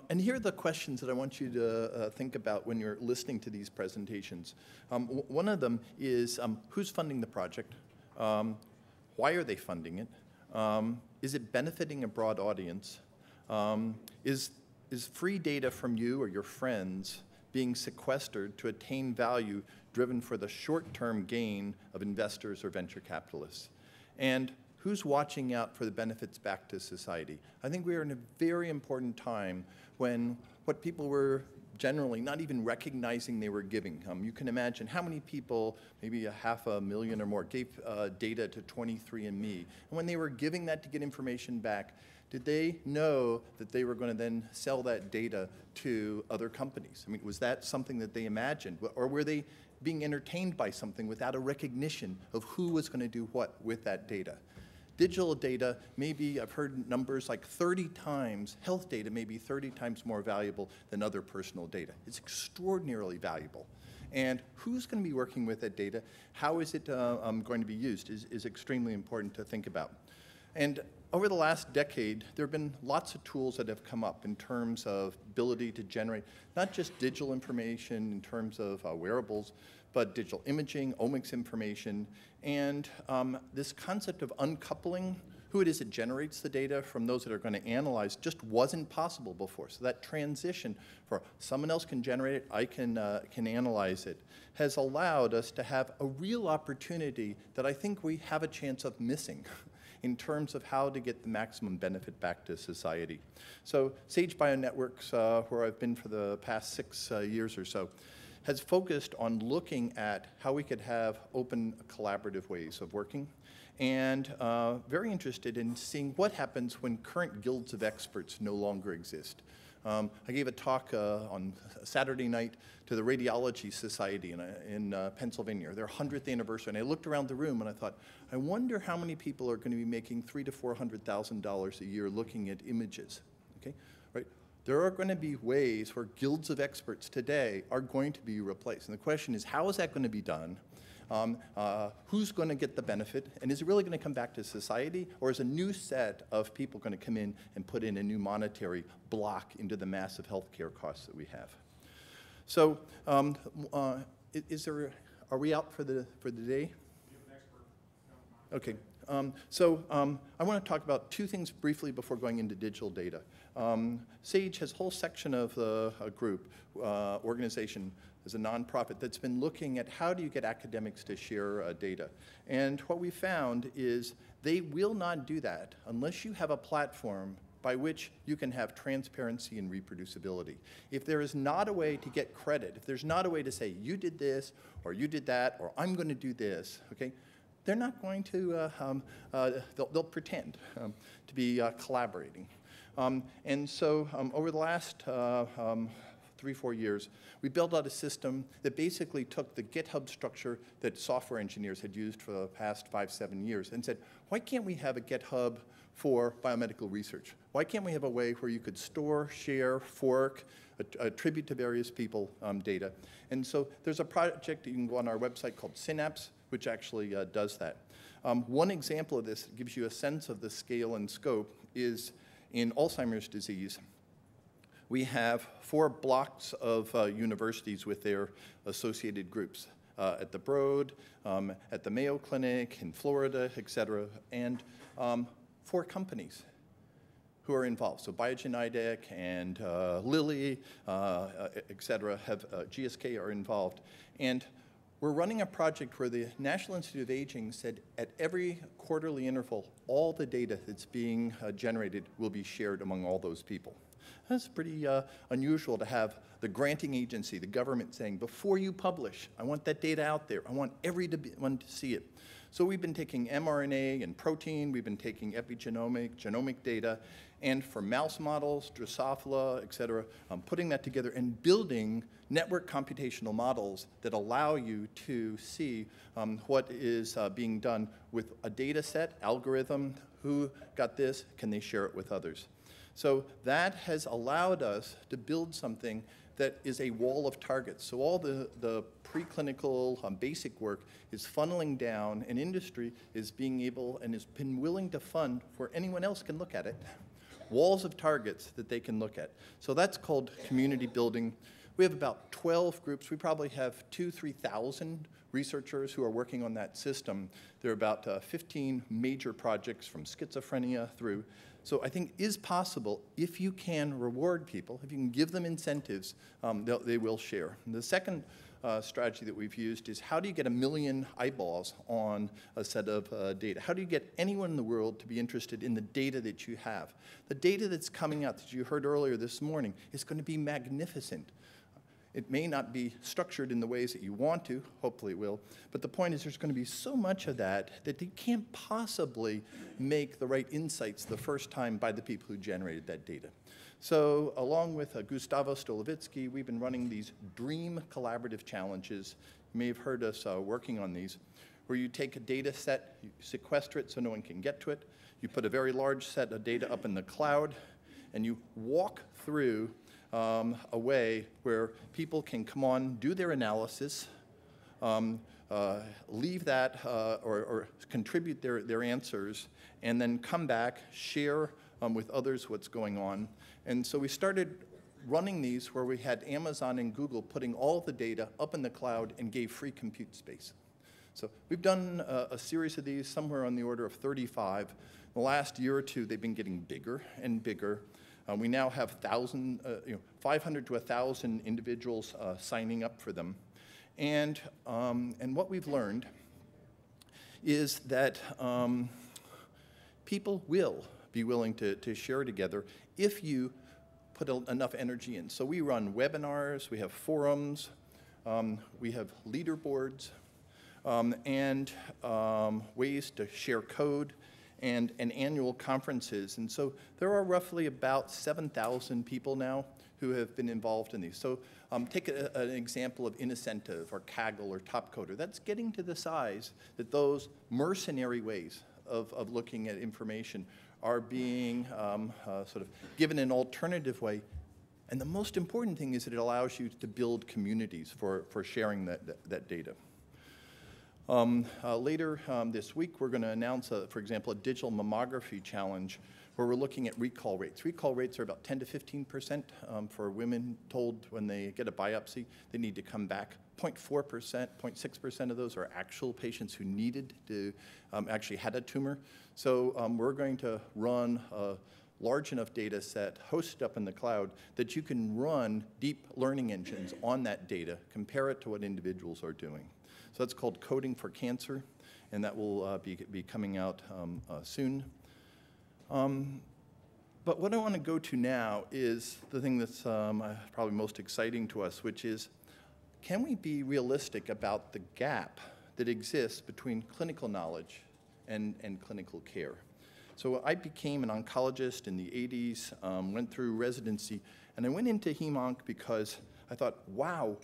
S6: And here are the questions that I want you to think about when you're listening to these presentations. One of them is, who's funding the project? Why are they funding it? Is it benefiting a broad audience? Is free data from you or your friends being sequestered to attain value driven for the short-term gain of investors or venture capitalists? And who's watching out for the benefits back to society? I think we are in a very important time when what people were generally not even recognizing they were giving. You can imagine how many people, maybe 500,000 or more, gave data to 23andMe. And when they were giving that to get information back, did they know that they were going to then sell that data to other companies? I mean, was that something that they imagined? Or were they being entertained by something without a recognition of who was going to do what with that data? Digital data, maybe I've heard numbers like 30 times, health data may be 30 times more valuable than other personal data. It's extraordinarily valuable. And who's going to be working with that data? How is it going to be used is extremely important to think about. And over the last decade, there have been lots of tools that have come up in terms of ability to generate not just digital information in terms of wearables, but digital imaging, omics information, and this concept of uncoupling who it is that generates the data from those that are going to analyze just wasn't possible before. So that transition for someone else can generate it, I can analyze it, has allowed us to have a real opportunity that I think we have a chance of missing in terms of how to get the maximum benefit back to society. So Sage Bionetworks, where I've been for the past 6 years or so, has focused on looking at how we could have open, collaborative ways of working, and very interested in seeing what happens when current guilds of experts no longer exist. I gave a talk on Saturday night to the Radiology Society in Pennsylvania, their 100th anniversary, and I looked around the room and I thought, I wonder how many people are going to be making $300,000 to $400,000 a year looking at images, okay? Right? There are going to be ways where guilds of experts today are going to be replaced, and the question is, how is that going to be done? Who's going to get the benefit, and is it really going to come back to society, or is a new set of people going to come in and put in a new monetary block into the massive healthcare costs that we have? So, are we out for the day? Okay. I want to talk about two things briefly before going into digital data. SAGE has a whole section of the group, organization, as a nonprofit that's been looking at how do you get academics to share data. And what we found is they will not do that unless you have a platform by which you can have transparency and reproducibility. If there is not a way to get credit, if there's not a way to say you did this or you did that or I'm going to do this, okay, they're not going to, they'll pretend to be collaborating. Over the last 3-4 years, we built out a system that basically took the GitHub structure that software engineers had used for the past 5-7 years and said, why can't we have a GitHub for biomedical research? Why can't we have a way where you could store, share, fork, attribute to various people data? And so there's a project that you can go on our website called Synapse, which actually does that. One example of this that gives you a sense of the scale and scope is in Alzheimer's disease. We have 4 blocks of universities with their associated groups at the Broad, at the Mayo Clinic, in Florida, et cetera, and 4 companies who are involved. So Biogen IDEC and Lilly, et cetera, GSK are involved. And we're running a project where the National Institute of Aging said at every quarterly interval, all the data that's being generated will be shared among all those people. That's pretty unusual to have the granting agency, the government saying, before you publish, I want that data out there. I want everyone to see it. So we've been taking mRNA and protein, we've been taking epigenomic, genomic data, and for mouse models, Drosophila, et cetera, putting that together and building network computational models that allow you to see what is being done with a data set, algorithm, who got this, can they share it with others? So that has allowed us to build something that is a wall of targets. So all the preclinical basic work is funneling down, and industry is being able and has been willing to fund where anyone else can look at it. Walls of targets that they can look at. So that's called community building. We have about 12 groups. We probably have 2,000-3,000 researchers who are working on that system. There are about 15 major projects from schizophrenia through. So I think it is possible if you can reward people, if you can give them incentives, they will share. And the second strategy that we've used is how do you get 1 million eyeballs on a set of data? How do you get anyone in the world to be interested in the data that you have? The data that's coming out that you heard earlier this morning is going to be magnificent. It may not be structured in the ways that you want to, hopefully it will, but the point is there's going to be so much of that that you can't possibly make the right insights the first time by the people who generated that data. So along with Gustavo Stolovitsky, we've been running these DREAM collaborative challenges. You may have heard us working on these, where you take a data set, you sequester it so no one can get to it, you put a very large set of data up in the cloud, and you walk through a way where people can come on, do their analysis, leave that or contribute their answers, and then come back, share with others what's going on. And so we started running these where we had Amazon and Google putting all the data up in the cloud and gave free compute space. So we've done a series of these, somewhere on the order of 35. In the last year or two, they've been getting bigger and bigger. We now have 500 to 1,000 individuals signing up for them. And what we've learned is that people will be willing to share together if you put enough energy in. So we run webinars, we have forums, we have leaderboards, and ways to share code, and annual conferences. And so there are roughly about 7,000 people now who have been involved in these. So take an example of Innocentive or Kaggle or Topcoder. That's getting to the size that those mercenary ways of looking at information are being sort of given an alternative way. And the most important thing is that it allows you to build communities for sharing that data. Later this week, we're going to announce, for example, a digital mammography challenge where we're looking at recall rates. Recall rates are about 10 to 15% for women told when they get a biopsy they need to come back. 0.4%, 0.6% of those are actual patients who needed to, actually had a tumor. So we're going to run a large enough data set hosted up in the cloud that you can run deep learning engines on that data, compare it to what individuals are doing. So that's called Coding for Cancer, and that will be coming out soon. But what I want to go to now is the thing that's probably most exciting to us, which is, can we be realistic about the gap that exists between clinical knowledge and clinical care? So I became an oncologist in the 80s, went through residency, and I went into hem-onc because I thought, wow,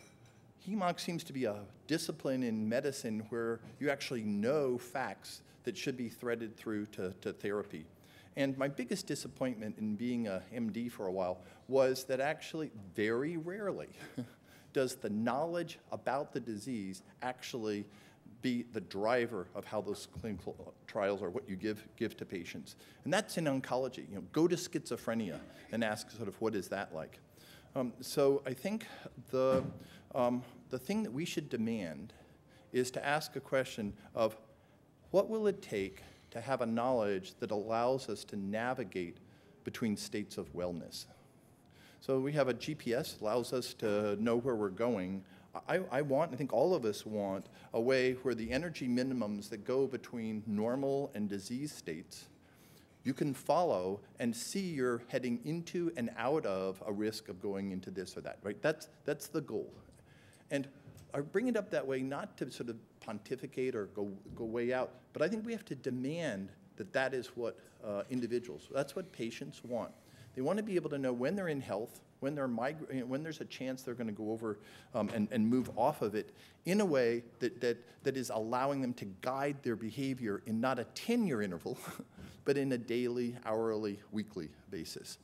S6: hem-onc seems to be a discipline in medicine where you actually know facts that should be threaded through to therapy. And my biggest disappointment in being a MD for a while was that actually very rarely does the knowledge about the disease actually be the driver of how those clinical trials are what you give to patients. And that's in oncology. You know, go to schizophrenia and ask sort of what is that like. So I think the thing that we should demand is to ask a question of what will it take to have a knowledge that allows us to navigate between states of wellness. So we have a GPS, allows us to know where we're going. I think all of us want a way where the energy minimums that go between normal and disease states, you can follow and see you're heading into and out of a risk of going into this or that, right? That's the goal. And I bring it up that way not to sort of pontificate or go way out, but I think we have to demand that is what individuals, that's what patients want. They want to be able to know when they're in health, when there's a chance they're going to go over and move off of it in a way that is allowing them to guide their behavior in not a 10-year interval, but in a daily, hourly, weekly basis.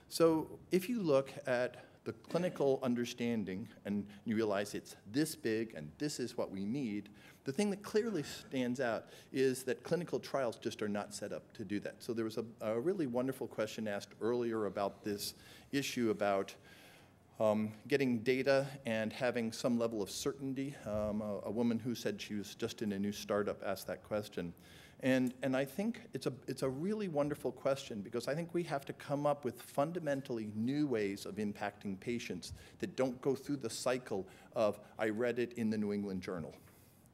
S6: So if you look at the clinical understanding and you realize it's this big and this is what we need, the thing that clearly stands out is that clinical trials just are not set up to do that. So there was a really wonderful question asked earlier about this issue about getting data and having some level of certainty. A woman who said she was just in a new startup asked that question. And I think it's a really wonderful question because I think we have to come up with fundamentally new ways of impacting patients that don't go through the cycle of, I read it in the New England Journal.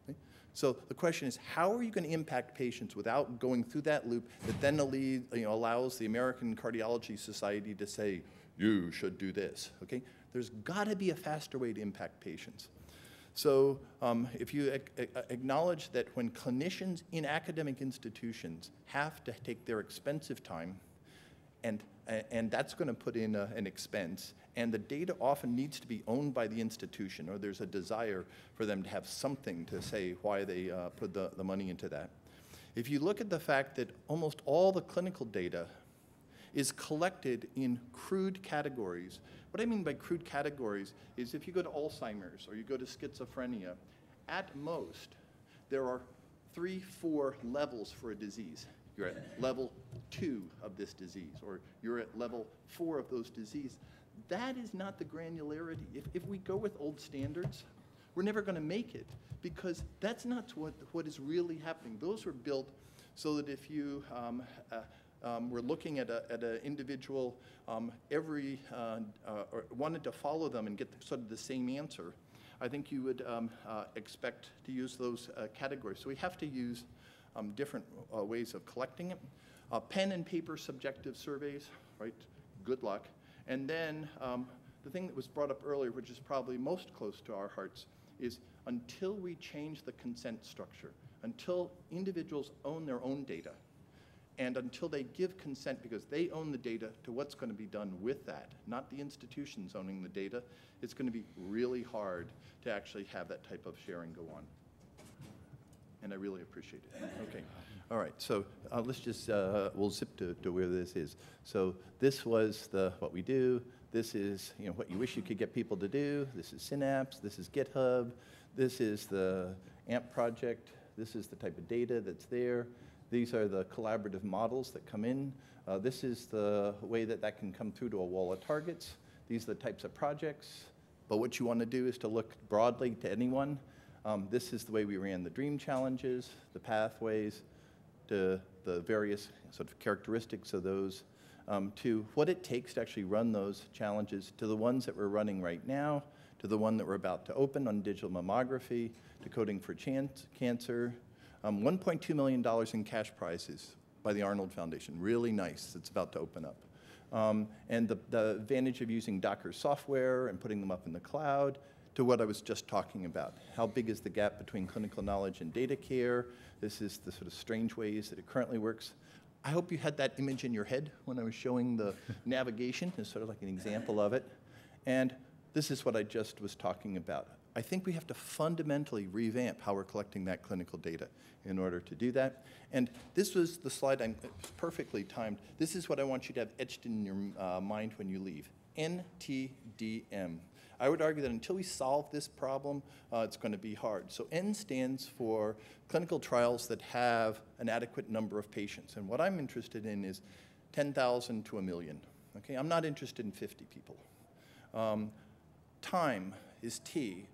S6: Okay? So the question is, how are you going to impact patients without going through that loop that then allows the American Cardiology Society to say, you should do this, okay? There's got to be a faster way to impact patients. So if you acknowledge that when clinicians in academic institutions have to take their expensive time, and that's going to put in an expense, and the data often needs to be owned by the institution, or there's a desire for them to have something to say why they put the money into that. If you look at the fact that almost all the clinical data is collected in crude categories. What I mean by crude categories is if you go to Alzheimer's or you go to schizophrenia, at most, there are 3-4 levels for a disease. You're at level 2 of this disease, or you're at level 4 of those diseases. That is not the granularity. If we go with old standards, we're never going to make it because that's not what is really happening. Those were built so that if you we're looking at an individual or wanted to follow them and get sort of the same answer, I think you would expect to use those categories. So we have to use different ways of collecting it. Pen and paper subjective surveys, right? Good luck. And then the thing that was brought up earlier, which is probably most close to our hearts, is until we change the consent structure, until individuals own their own data, and until they give consent because they own the data to what's going to be done with that, not the institutions owning the data, it's going to be really hard to actually have that type of sharing go on. And I really appreciate it. Okay. All right. So let's just, we'll zip to where this is. So this was what we do. This is what you wish you could get people to do. This is Synapse. This is GitHub. This is the AMP project. This is the type of data that's there. These are the collaborative models that come in. This is the way that that can come through to a wall of targets. These are the types of projects. But what you want to do is to look broadly to anyone. This is the way we ran the DREAM challenges, the pathways, to the various sort of characteristics of those, to what it takes to actually run those challenges, to the ones that we're running right now, to the one that we're about to open on digital mammography, to coding for cancer. $1.2 million in cash prizes by the Arnold Foundation. Really nice. It's about to open up. And the advantage of using Docker software and putting them up in the cloud, to what I was just talking about. How big is the gap between clinical knowledge and data care? This is the sort of strange ways that it currently works. I hope you had that image in your head when I was showing the navigation as sort of like an example of it. And this is what I just was talking about. I think we have to fundamentally revamp how we're collecting that clinical data in order to do that. And this was the slide, it's perfectly timed. This is what I want you to have etched in your mind when you leave. NTDM. I would argue that until we solve this problem, it's going to be hard. So N stands for clinical trials that have an adequate number of patients. And what I'm interested in is 10,000 to 1 million. Okay? I'm not interested in 50 people. Time is T.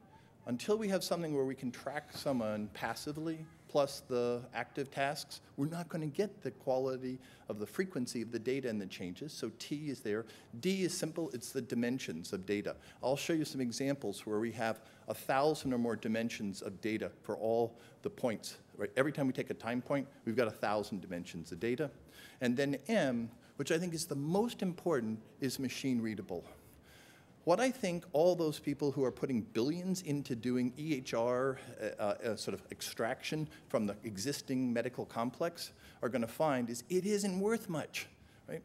S6: Until we have something where we can track someone passively, plus the active tasks, we're not going to get the quality of the frequency of the data and the changes. So T is there. D is simple. It's the dimensions of data. I'll show you some examples where we have 1,000 or more dimensions of data for all the points. Right? Every time we take a time point, we've got 1,000 dimensions of data. And then M, which I think is the most important, is machine readable. What I think all those people who are putting billions into doing EHR sort of extraction from the existing medical complex are going to find is it isn't worth much, right?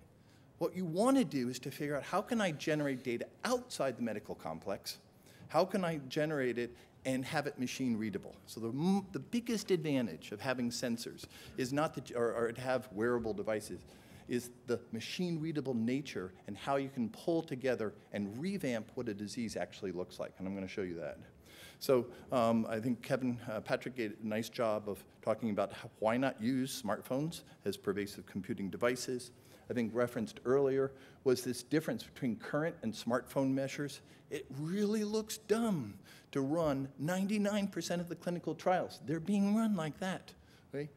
S6: What you want to do is to figure out how can I generate data outside the medical complex? How can I generate it and have it machine readable? So the biggest advantage of having sensors is not that, or to have wearable devices, is the machine-readable nature and how you can pull together and revamp what a disease actually looks like. And I'm going to show you that. So I think Patrick did a nice job of talking about why not use smartphones as pervasive computing devices. I think referenced earlier was this difference between current and smartphone measures. It really looks dumb to run 99% of the clinical trials. They're being run like that, right?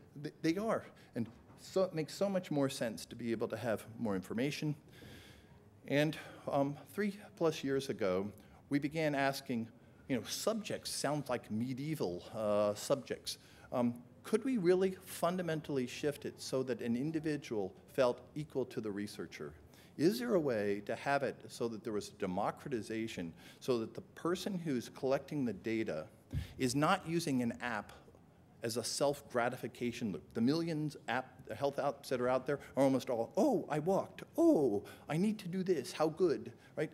S6: They are. And so it makes so much more sense to be able to have more information. And 3+ years ago, we began asking, subjects sound like medieval subjects. Could we really fundamentally shift it so that an individual felt equal to the researcher? Is there a way to have it so that there was democratization, so that the person who's collecting the data is not using an app as a self-gratification loop? The millions health apps that are out there are almost all, oh, I walked. Oh, I need to do this. How good, right?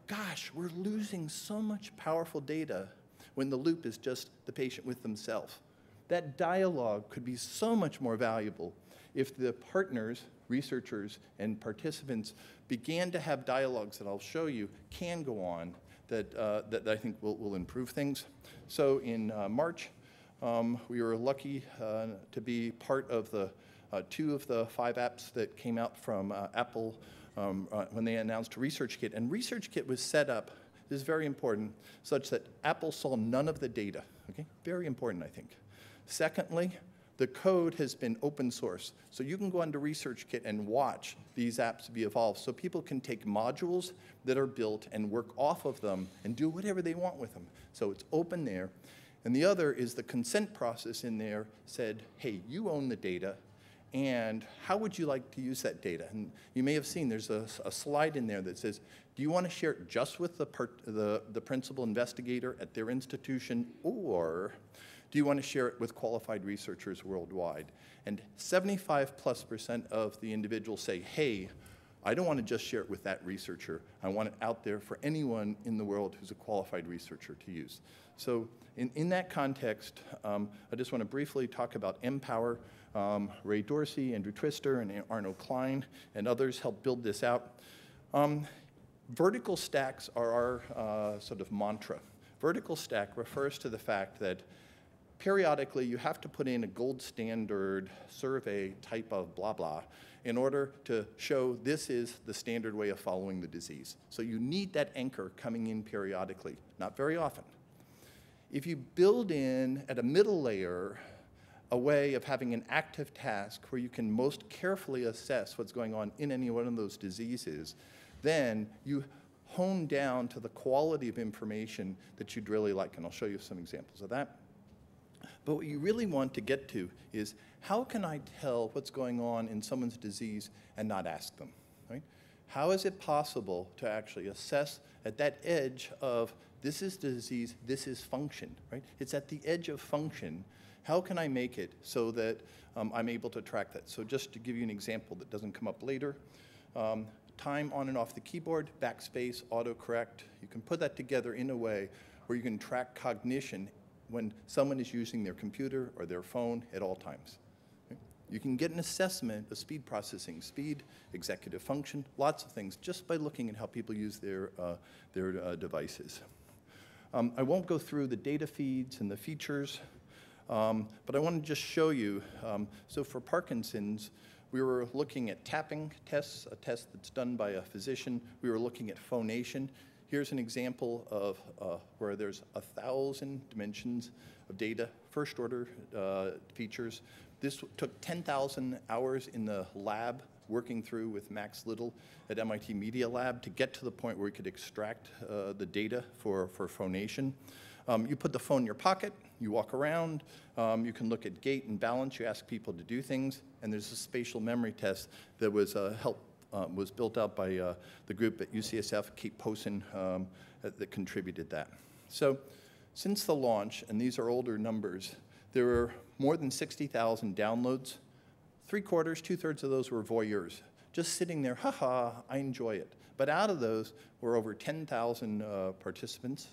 S6: Gosh, we're losing so much powerful data when the loop is just the patient with themselves. That dialogue could be so much more valuable if the partners, researchers, and participants began to have dialogues that I'll show you can go on that I think will improve things. So in March, we were lucky to be part of the 2 of the 5 apps that came out from Apple when they announced ResearchKit. And ResearchKit was set up, this is very important, such that Apple saw none of the data. Okay? Very important, I think. Secondly, the code has been open source. So you can go onto ResearchKit and watch these apps be evolved. So people can take modules that are built and work off of them and do whatever they want with them. So it's open there. And the other is the consent process in there said, hey, you own the data, and how would you like to use that data? And you may have seen there's a slide in there that says, do you want to share it just with the principal investigator at their institution, or do you want to share it with qualified researchers worldwide? And 75+% of the individuals say, hey, I don't want to just share it with that researcher. I want it out there for anyone in the world who's a qualified researcher to use. So in that context, I just want to briefly talk about Empower. Ray Dorsey, Andrew Twister, and Arno Klein, and others helped build this out. Vertical stacks are our sort of mantra. Vertical stack refers to the fact that periodically you have to put in a gold standard survey type of blah blah in order to show this is the standard way of following the disease. So you need that anchor coming in periodically, not very often. If you build in at a middle layer a way of having an active task where you can most carefully assess what's going on in any one of those diseases, then you hone down to the quality of information that you'd really like. And I'll show you some examples of that. But what you really want to get to is, how can I tell what's going on in someone's disease and not ask them, right? How is it possible to actually assess at that edge of, this is disease, this is function, right? It's at the edge of function. How can I make it so that I'm able to track that? So just to give you an example that doesn't come up later, time on and off the keyboard, backspace, autocorrect. You can put that together in a way where you can track cognition when someone is using their computer or their phone at all times. You can get an assessment of speed processing, speed, executive function, lots of things, just by looking at how people use their devices. I won't go through the data feeds and the features, but I want to just show you. So for Parkinson's, we were looking at tapping tests, a test that's done by a physician. We were looking at phonation. Here's an example of where there's 1,000 dimensions of data, first order features. This took 10,000 hours in the lab working through with Max Little at MIT Media Lab to get to the point where we could extract the data for phonation. You put the phone in your pocket, you walk around, you can look at gait and balance, you ask people to do things, and there's a spatial memory test that was was built out by the group at UCSF, Kate Posen, that contributed that. So since the launch, and these are older numbers, there were more than 60,000 downloads. 3/4, 2/3 of those were voyeurs, just sitting there, haha, I enjoy it. But out of those were over 10,000 participants,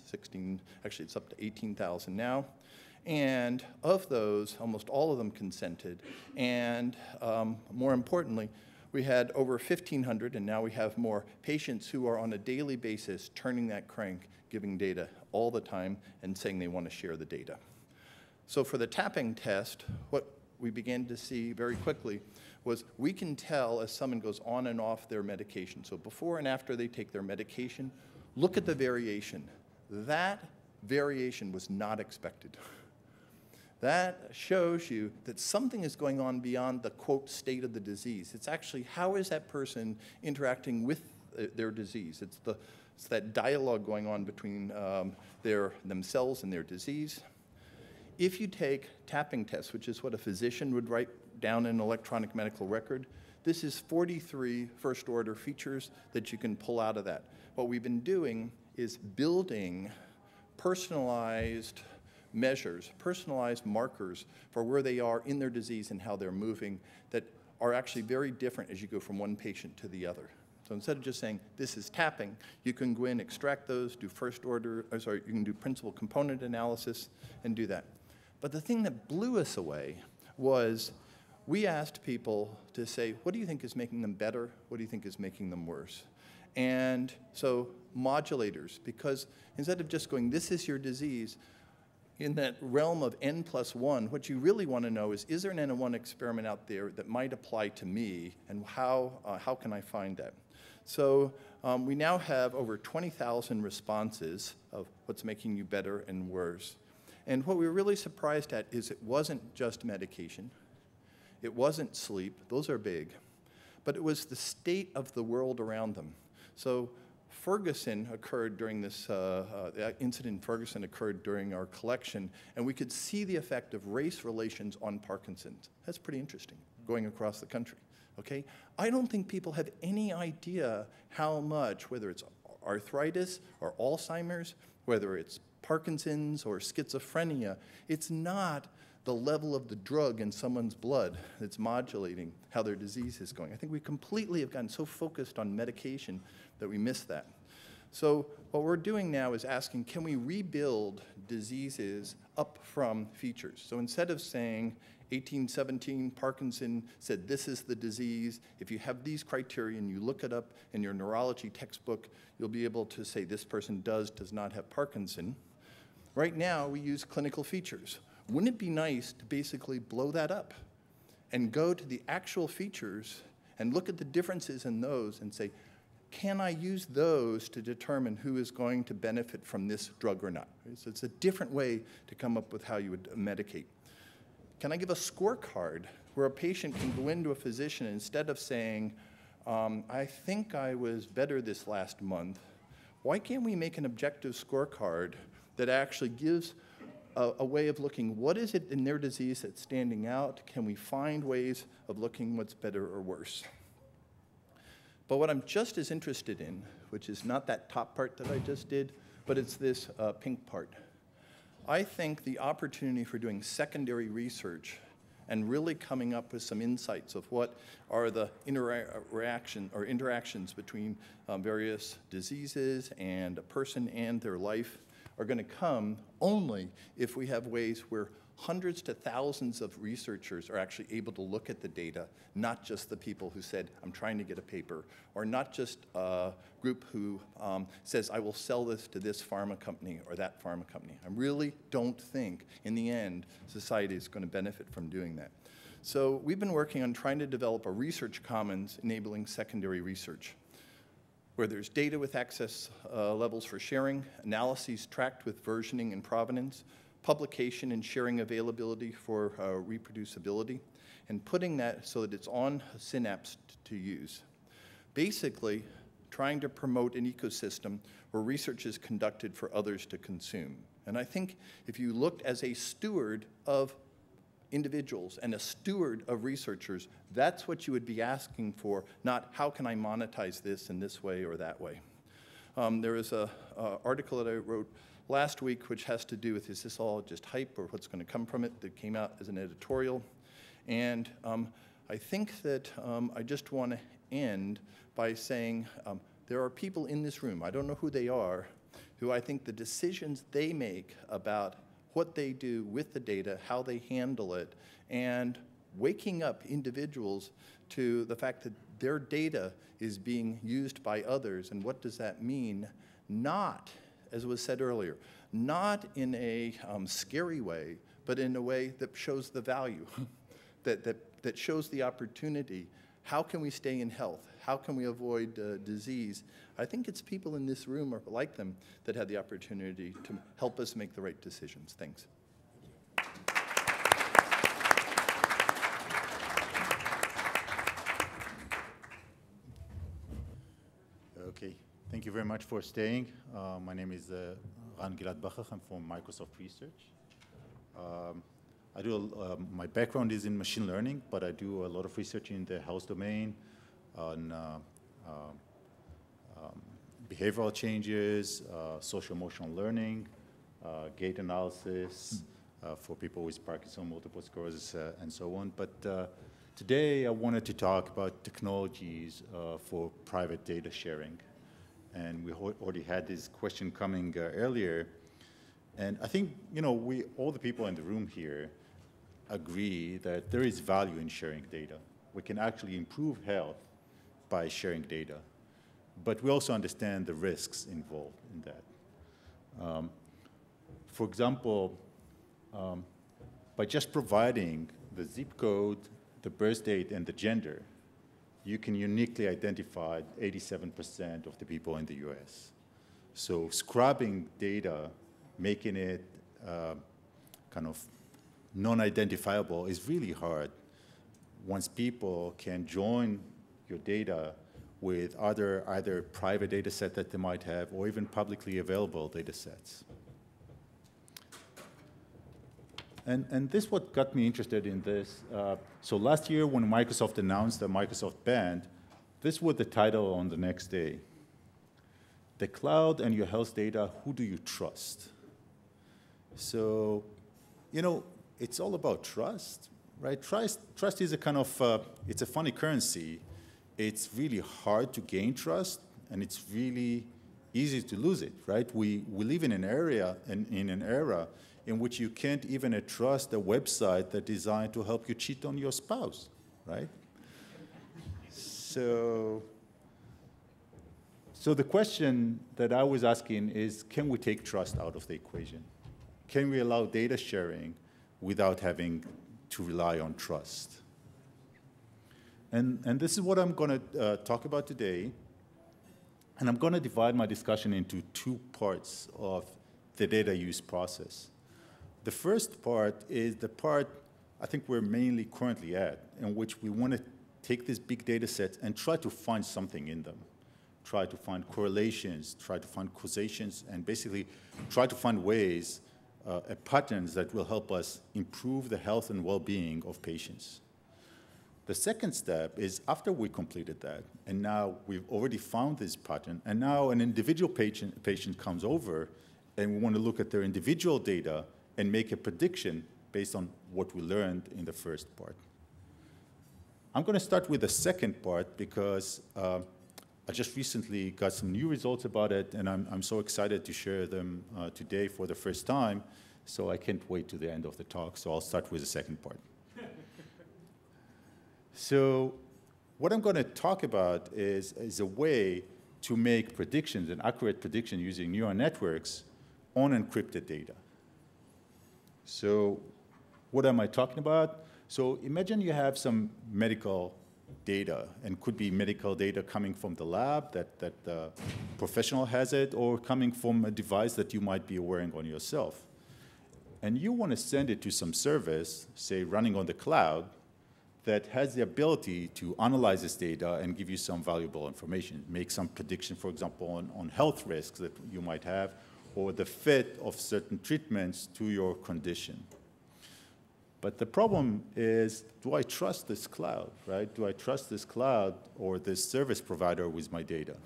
S6: actually it's up to 18,000 now. And of those, almost all of them consented. And more importantly, we had over 1,500, and now we have more patients who are on a daily basis turning that crank, giving data all the time, and saying they want to share the data. So for the tapping test, what we began to see very quickly was we can tell as someone goes on and off their medication. So before and after they take their medication, look at the variation. That variation was not expected. That shows you that something is going on beyond the, quote, state of the disease. It's actually, how is that person interacting with their disease? It's that dialogue going on between themselves and their disease. If you take tapping tests, which is what a physician would write down in an electronic medical record, this is 43 first-order features that you can pull out of that. What we've been doing is building personalized measures, personalized markers for where they are in their disease and how they're moving that are actually very different as you go from one patient to the other. So instead of just saying, this is tapping, you can go in, extract those, do you can do principal component analysis and do that. But the thing that blew us away was we asked people to say, what do you think is making them better? What do you think is making them worse? And so modulators, because instead of just going, this is your disease, in that realm of N+1, what you really want to know is there an N1 experiment out there that might apply to me, and how can I find that? So we now have over 20,000 responses of what's making you better and worse. And what we were really surprised at is it wasn't just medication. It wasn't sleep. Those are big. But it was the state of the world around them. So Ferguson occurred during this, the incident in Ferguson occurred during our collection, and we could see the effect of race relations on Parkinson's. That's pretty interesting, going across the country, okay? I don't think people have any idea how much, whether it's arthritis or Alzheimer's, whether it's Parkinson's or schizophrenia, it's not the level of the drug in someone's blood that's modulating how their disease is going. I think we completely have gotten so focused on medication that we miss that. So what we're doing now is asking, can we rebuild diseases up from features? So instead of saying 1817 Parkinson said this is the disease, if you have these criteria and you look it up in your neurology textbook, you'll be able to say this person does not have Parkinson. Right now we use clinical features. Wouldn't it be nice to basically blow that up and go to the actual features and look at the differences in those and say, can I use those to determine who is going to benefit from this drug or not? So it's a different way to come up with how you would medicate. Can I give a scorecard where a patient can go into a physician and instead of saying, I think I was better this last month, why can't we make an objective scorecard that actually gives a way of looking, what is it in their disease that's standing out? Can we find ways of looking what's better or worse? But what I'm just as interested in, which is not that top part that I just did, but it's this pink part. I think the opportunity for doing secondary research and really coming up with some insights of what are the interactions between various diseases and a person and their life are going to come only if we have ways where hundreds to thousands of researchers are actually able to look at the data, not just the people who said, I'm trying to get a paper, or not just a group who says, I will sell this to this pharma company or that pharma company. I really don't think, in the end, society is going to benefit from doing that. So we've been working on trying to develop a research commons enabling secondary research, where there's data with access levels for sharing, analyses tracked with versioning and provenance, publication and sharing availability for reproducibility, and putting that so that it's on Synapse to use. Basically, trying to promote an ecosystem where research is conducted for others to consume. And I think if you looked as a steward of individuals and a steward of researchers, that's what you would be asking for, not how can I monetize this in this way or that way. There is an article that I wrote last week which has to do with, is this all just hype or what's going to come from it, that came out as an editorial. And I think that I just want to end by saying there are people in this room, I don't know who they are, who I think the decisions they make about what they do with the data, how they handle it, and waking up individuals to the fact that their data is being used by others, and what does that mean? Not, as was said earlier, not in a scary way, but in a way that shows the value, that shows the opportunity. How can we stay in health? How can we avoid disease? I think it's people in this room or like them that had the opportunity to help us make the right decisions. Thanks.
S7: Okay, thank you very much for staying. My name is Ran Gilad-Bacher. I'm from Microsoft Research. My background is in machine learning, but I do a lot of research in the health domain on behavioral changes, social emotional learning, gait analysis for people with Parkinson, multiple sclerosis, and so on. But today I wanted to talk about technologies for private data sharing. And we already had this question coming earlier. And I think, all the people in the room here agree that there is value in sharing data. We can actually improve health by sharing data. But we also understand the risks involved in that. For example, by just providing the zip code, the birth date, and the gender, you can uniquely identify 87% of the people in the US. So scrubbing data, making it kind of non-identifiable is really hard once people can join your data with either private data set that they might have or even publicly available data sets. And this is what got me interested in this. So last year when Microsoft announced the Microsoft Band, this was the title on the next day. The cloud and your health data, who do you trust? So, it's all about trust, right? Trust is a kind of, it's a funny currency. It's really hard to gain trust, and it's really easy to lose it, right? We live in an era in which you can't even trust a website that's designed to help you cheat on your spouse, right? So the question that I was asking is, can we take trust out of the equation? Can we allow data sharing without having to rely on trust. And this is what I'm going to talk about today. And I'm going to divide my discussion into two parts of the data use process. The first part is the part I think we're mainly currently at, in which we want to take these big data sets and try to find something in them. Try to find correlations, try to find causations, and basically try to find ways, patterns that will help us improve the health and well-being of patients. The second step is after we completed that, and now we've already found this pattern, and now an individual patient comes over, and we want to look at their individual data and make a prediction based on what we learned in the first part. I'm going to start with the second part because I just recently got some new results about it, and I'm so excited to share them today for the first time, so I can't wait to the end of the talk, so I'll start with the second part. So what I'm going to talk about is a way to make predictions, an accurate prediction using neural networks on encrypted data. So what am I talking about? So imagine you have some medical data, and could be medical data coming from the lab that the professional has it, or coming from a device that you might be wearing on yourself. And you want to send it to some service, say running on the cloud, that has the ability to analyze this data and give you some valuable information, make some prediction, for example, on health risks that you might have, or the fit of certain treatments to your condition. But the problem is, do I trust this cloud, right? Do I trust this cloud or this service provider with my data?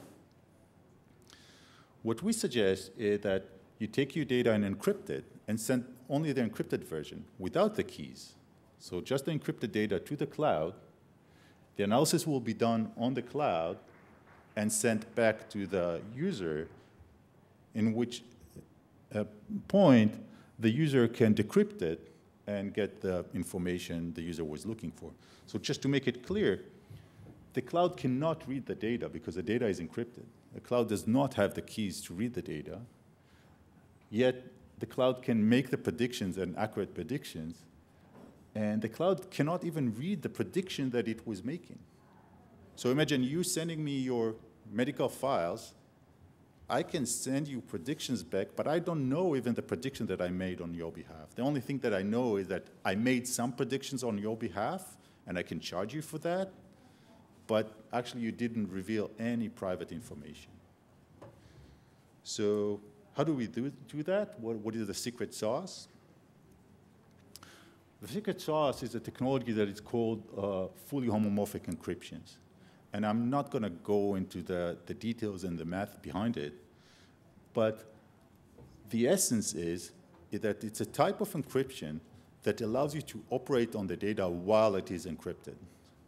S7: What we suggest is that you take your data and encrypt it and send only the encrypted version without the keys. So just the encrypted data to the cloud. The analysis will be done on the cloud and sent back to the user, in which point the user can decrypt it and get the information the user was looking for. So just to make it clear, the cloud cannot read the data because the data is encrypted. The cloud does not have the keys to read the data, yet the cloud can make the predictions and accurate predictions, and the cloud cannot even read the prediction that it was making. So imagine you sending me your medical files. I can send you predictions back, but I don't know even the prediction that I made on your behalf. The only thing that I know is that I made some predictions on your behalf, and I can charge you for that, but actually you didn't reveal any private information. So how do we do that? What is the secret sauce? The secret sauce is a technology that is called fully homomorphic encryptions. And I'm not going to go into the details and the math behind it, but the essence is that it's a type of encryption that allows you to operate on the data while it is encrypted.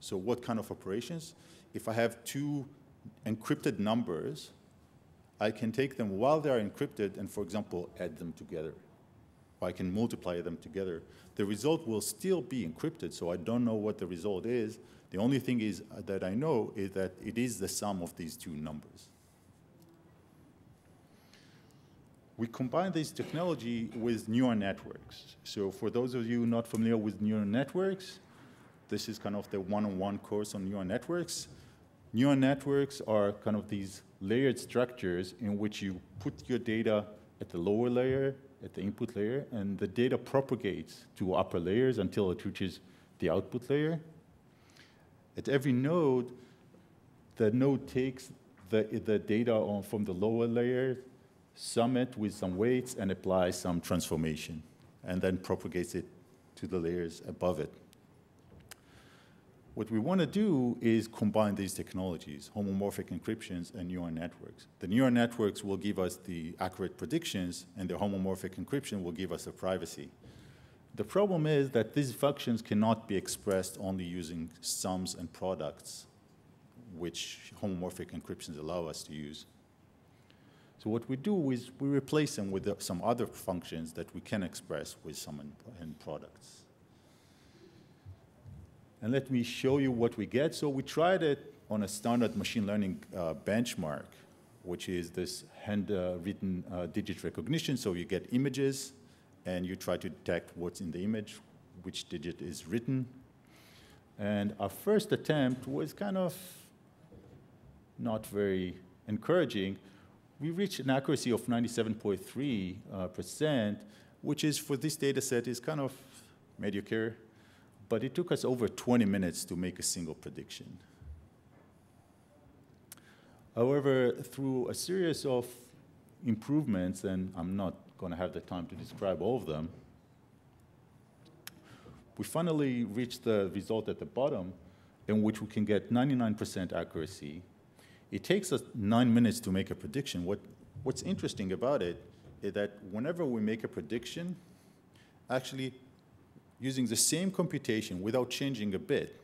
S7: So what kind of operations? If I have two encrypted numbers, I can take them while they're encrypted and, for example, add them together. Or I can multiply them together. The result will still be encrypted, so I don't know what the result is. The only thing is that I know is that it is the sum of these two numbers. We combine this technology with neural networks. So for those of you not familiar with neural networks, this is kind of the one-on-one course on neural networks. Neural networks are kind of these layered structures in which you put your data at the lower layer, at the input layer, and the data propagates to upper layers until it reaches the output layer. At every node, the node takes the data from the lower layer, sum it with some weights, and applies some transformation, and then propagates it to the layers above it. What we want to do is combine these technologies, homomorphic encryptions and neural networks. The neural networks will give us the accurate predictions, and the homomorphic encryption will give us the privacy. The problem is that these functions cannot be expressed only using sums and products, which homomorphic encryptions allow us to use. So what we do is we replace them with some other functions that we can express with sum and products. And let me show you what we get. So we tried it on a standard machine learning benchmark, which is this handwritten digit recognition. So you get images, and you try to detect what's in the image, which digit is written. And our first attempt was kind of not very encouraging. We reached an accuracy of 97.3%, which is, for this data set, is kind of mediocre, but it took us over 20 minutes to make a single prediction. However, through a series of improvements, and I'm not going to have the time to describe all of them, we finally reached the result at the bottom in which we can get 99% accuracy. It takes us 9 minutes to make a prediction. What's interesting about it is that whenever we make a prediction, actually using the same computation without changing a bit,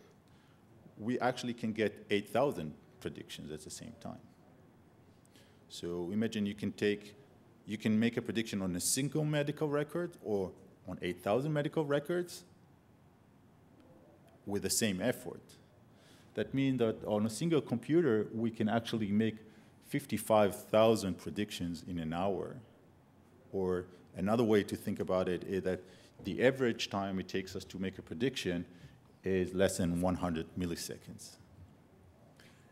S7: we actually can get 8,000 predictions at the same time. So imagine you can make a prediction on a single medical record or on 8,000 medical records with the same effort. That means that on a single computer, we can actually make 55,000 predictions in an hour. Or another way to think about it is that the average time it takes us to make a prediction is less than 100 milliseconds.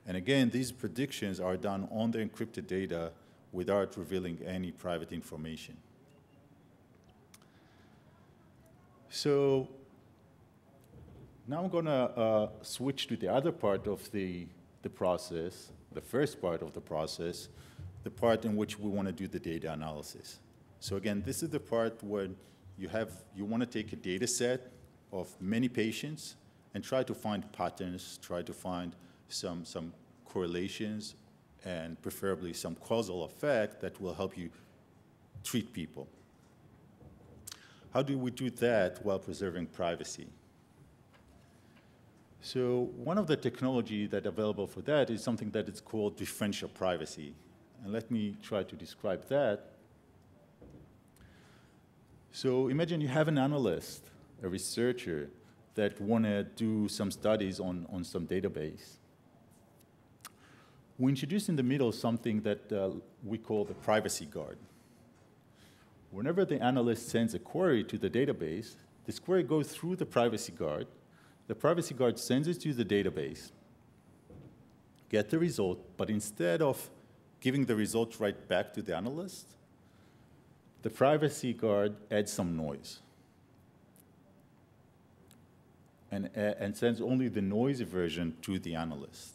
S7: And again, these predictions are done on the encrypted data without revealing any private information. So now I'm going to switch to the other part of the process, the first part of the process, the part in which we want to do the data analysis. So again, this is the part where you want to take a data set of many patients and try to find patterns, try to find some correlations, and preferably some causal effect that will help you treat people. How do we do that while preserving privacy? So one of the technology that's available for that is something that is called differential privacy. And let me try to describe that. So imagine you have an analyst, a researcher, that want to do some studies on some database. We introduce in the middle something that we call the privacy guard. Whenever the analyst sends a query to the database, this query goes through the privacy guard. The privacy guard sends it to the database, get the result, but instead of giving the result right back to the analyst, the privacy guard adds some noise and sends only the noisy version to the analyst.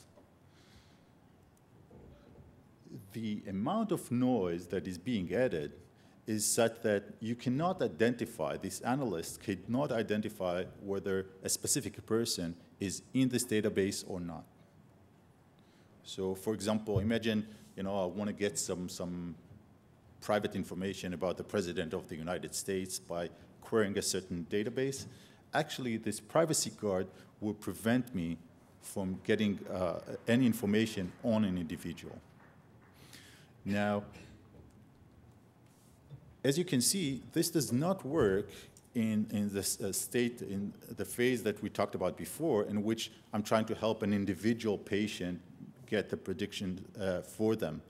S7: The amount of noise that is being added is such that you cannot identify, this analyst cannot identify whether a specific person is in this database or not. So for example, imagine, I want to get some private information about the President of the United States by querying a certain database. Actually, this privacy guard will prevent me from getting any information on an individual. Now, as you can see, this does not work in this in the phase that we talked about before, in which I'm trying to help an individual patient get the prediction for them,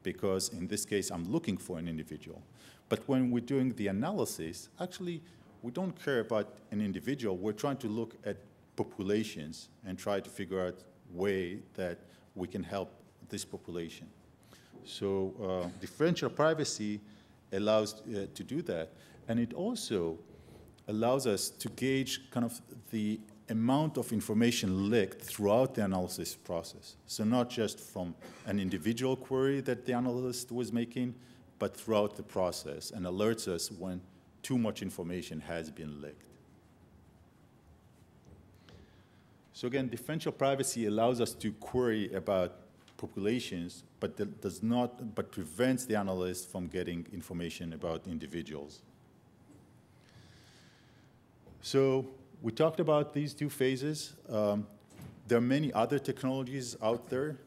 S7: because in this case, I'm looking for an individual. But when we're doing the analysis, actually, we don't care about an individual. We're trying to look at populations and try to figure out a way that we can help this population. So differential privacy allows to do that. And it also allows us to gauge kind of the amount of information leaked throughout the analysis process. So not just from an individual query that the analyst was making, but throughout the process, and alerts us when too much information has been leaked. So again, differential privacy allows us to query about populations, but but prevents the analyst from getting information about individuals. So we talked about these two phases. There are many other technologies out there,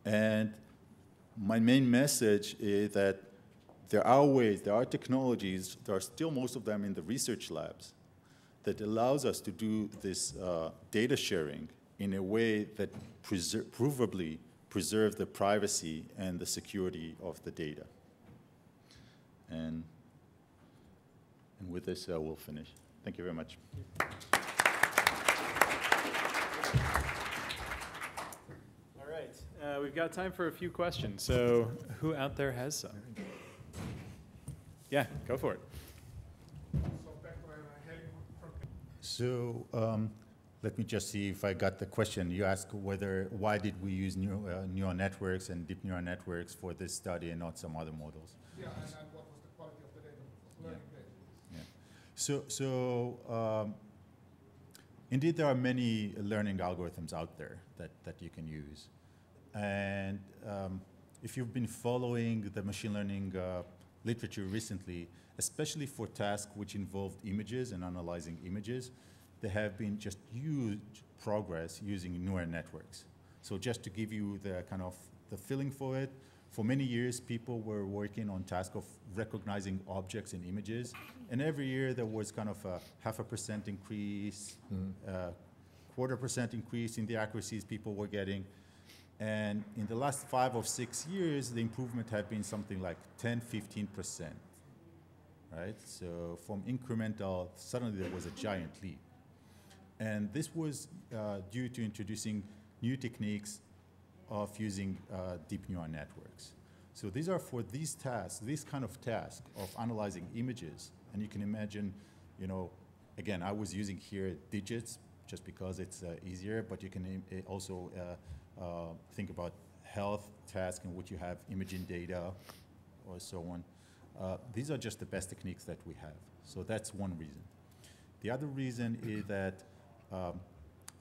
S7: and my main message is that there are ways, there are technologies, there are still most of them in the research labs, that allows us to do this data sharing in a way that provably preserve the privacy and the security of the data. And And with this, we'll finish. Thank you very much.
S1: All right, we've got time for a few questions. So who out there has some? Yeah, go for it.
S7: So let me just see if I got the question. You asked why did we use neural networks and deep neural networks for this study and not some other models?
S8: Yeah, and what was the quality of the data, learning data?
S7: So indeed, there are many learning algorithms out there that you can use. And if you've been following the machine learning literature recently, especially for tasks which involved images and analyzing images, there have been just huge progress using neural networks. So just to give you the kind of the feeling for it, for many years, people were working on tasks of recognizing objects and images. And every year there was kind of a 0.5% increase, 0.25% increase in the accuracies people were getting. And in the last 5 or 6 years, the improvement had been something like 10–15%, right? So from incremental, suddenly there was a giant leap. And this was due to introducing new techniques of using deep neural networks. So these are for these tasks, this kind of task of analyzing images. And you can imagine, again, I was using here digits just because it's easier, but you can also think about health tasks in which you have imaging data or so on. These are just the best techniques that we have. So that's one reason. The other reason is that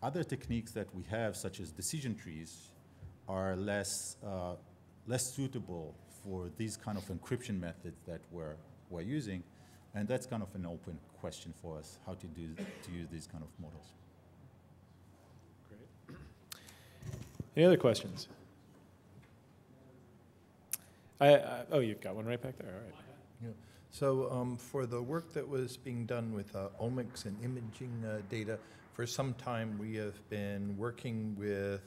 S7: other techniques that we have, such as decision trees, are less suitable for these kind of encryption methods that we're using. And that's kind of an open question for us, how to use these kind of models.
S1: Great. Any other questions? Oh, you've got one right back there. All right.
S6: Yeah. So for the work that was being done with omics and imaging data, for some time we have been working with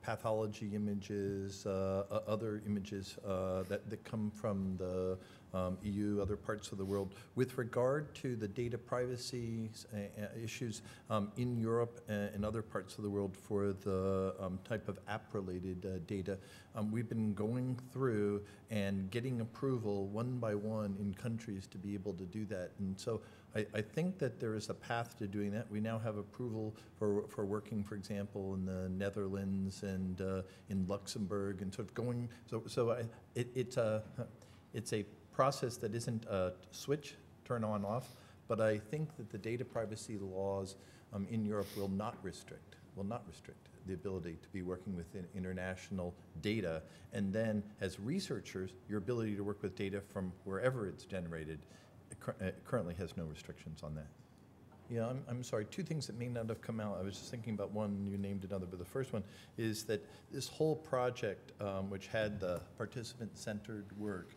S6: pathology images, other images that come from the EU, other parts of the world. With regard to the data privacy issues in Europe and other parts of the world for the type of app-related data, we've been going through and getting approval one by one in countries to be able to do that. And so I think that there is a path to doing that. We now have approval for working, for example, in the Netherlands and in Luxembourg, and sort of going. It's a process that isn't a switch, turn on, off, but I think that the data privacy laws in Europe will not restrict the ability to be working with international data. And then as researchers, your ability to work with data from wherever it's generated currently has no restrictions on that. Yeah, I'm sorry, two things that may not have come out. I was just thinking about one, you named another, but the first one is that this whole project, which had the participant-centered work,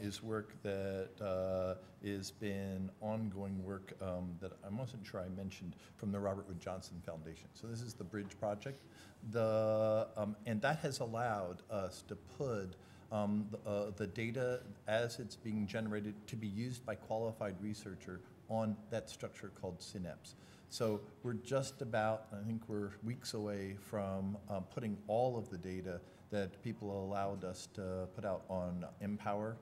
S6: is work that has been ongoing work that I wasn't sure I mentioned from the Robert Wood Johnson Foundation. So this is the Bridge project. And that has allowed us to put the data as it's being generated to be used by qualified researcher on that structure called Synapse. So we're just about, I think we're weeks away from putting all of the data that people allowed us to put out on Empower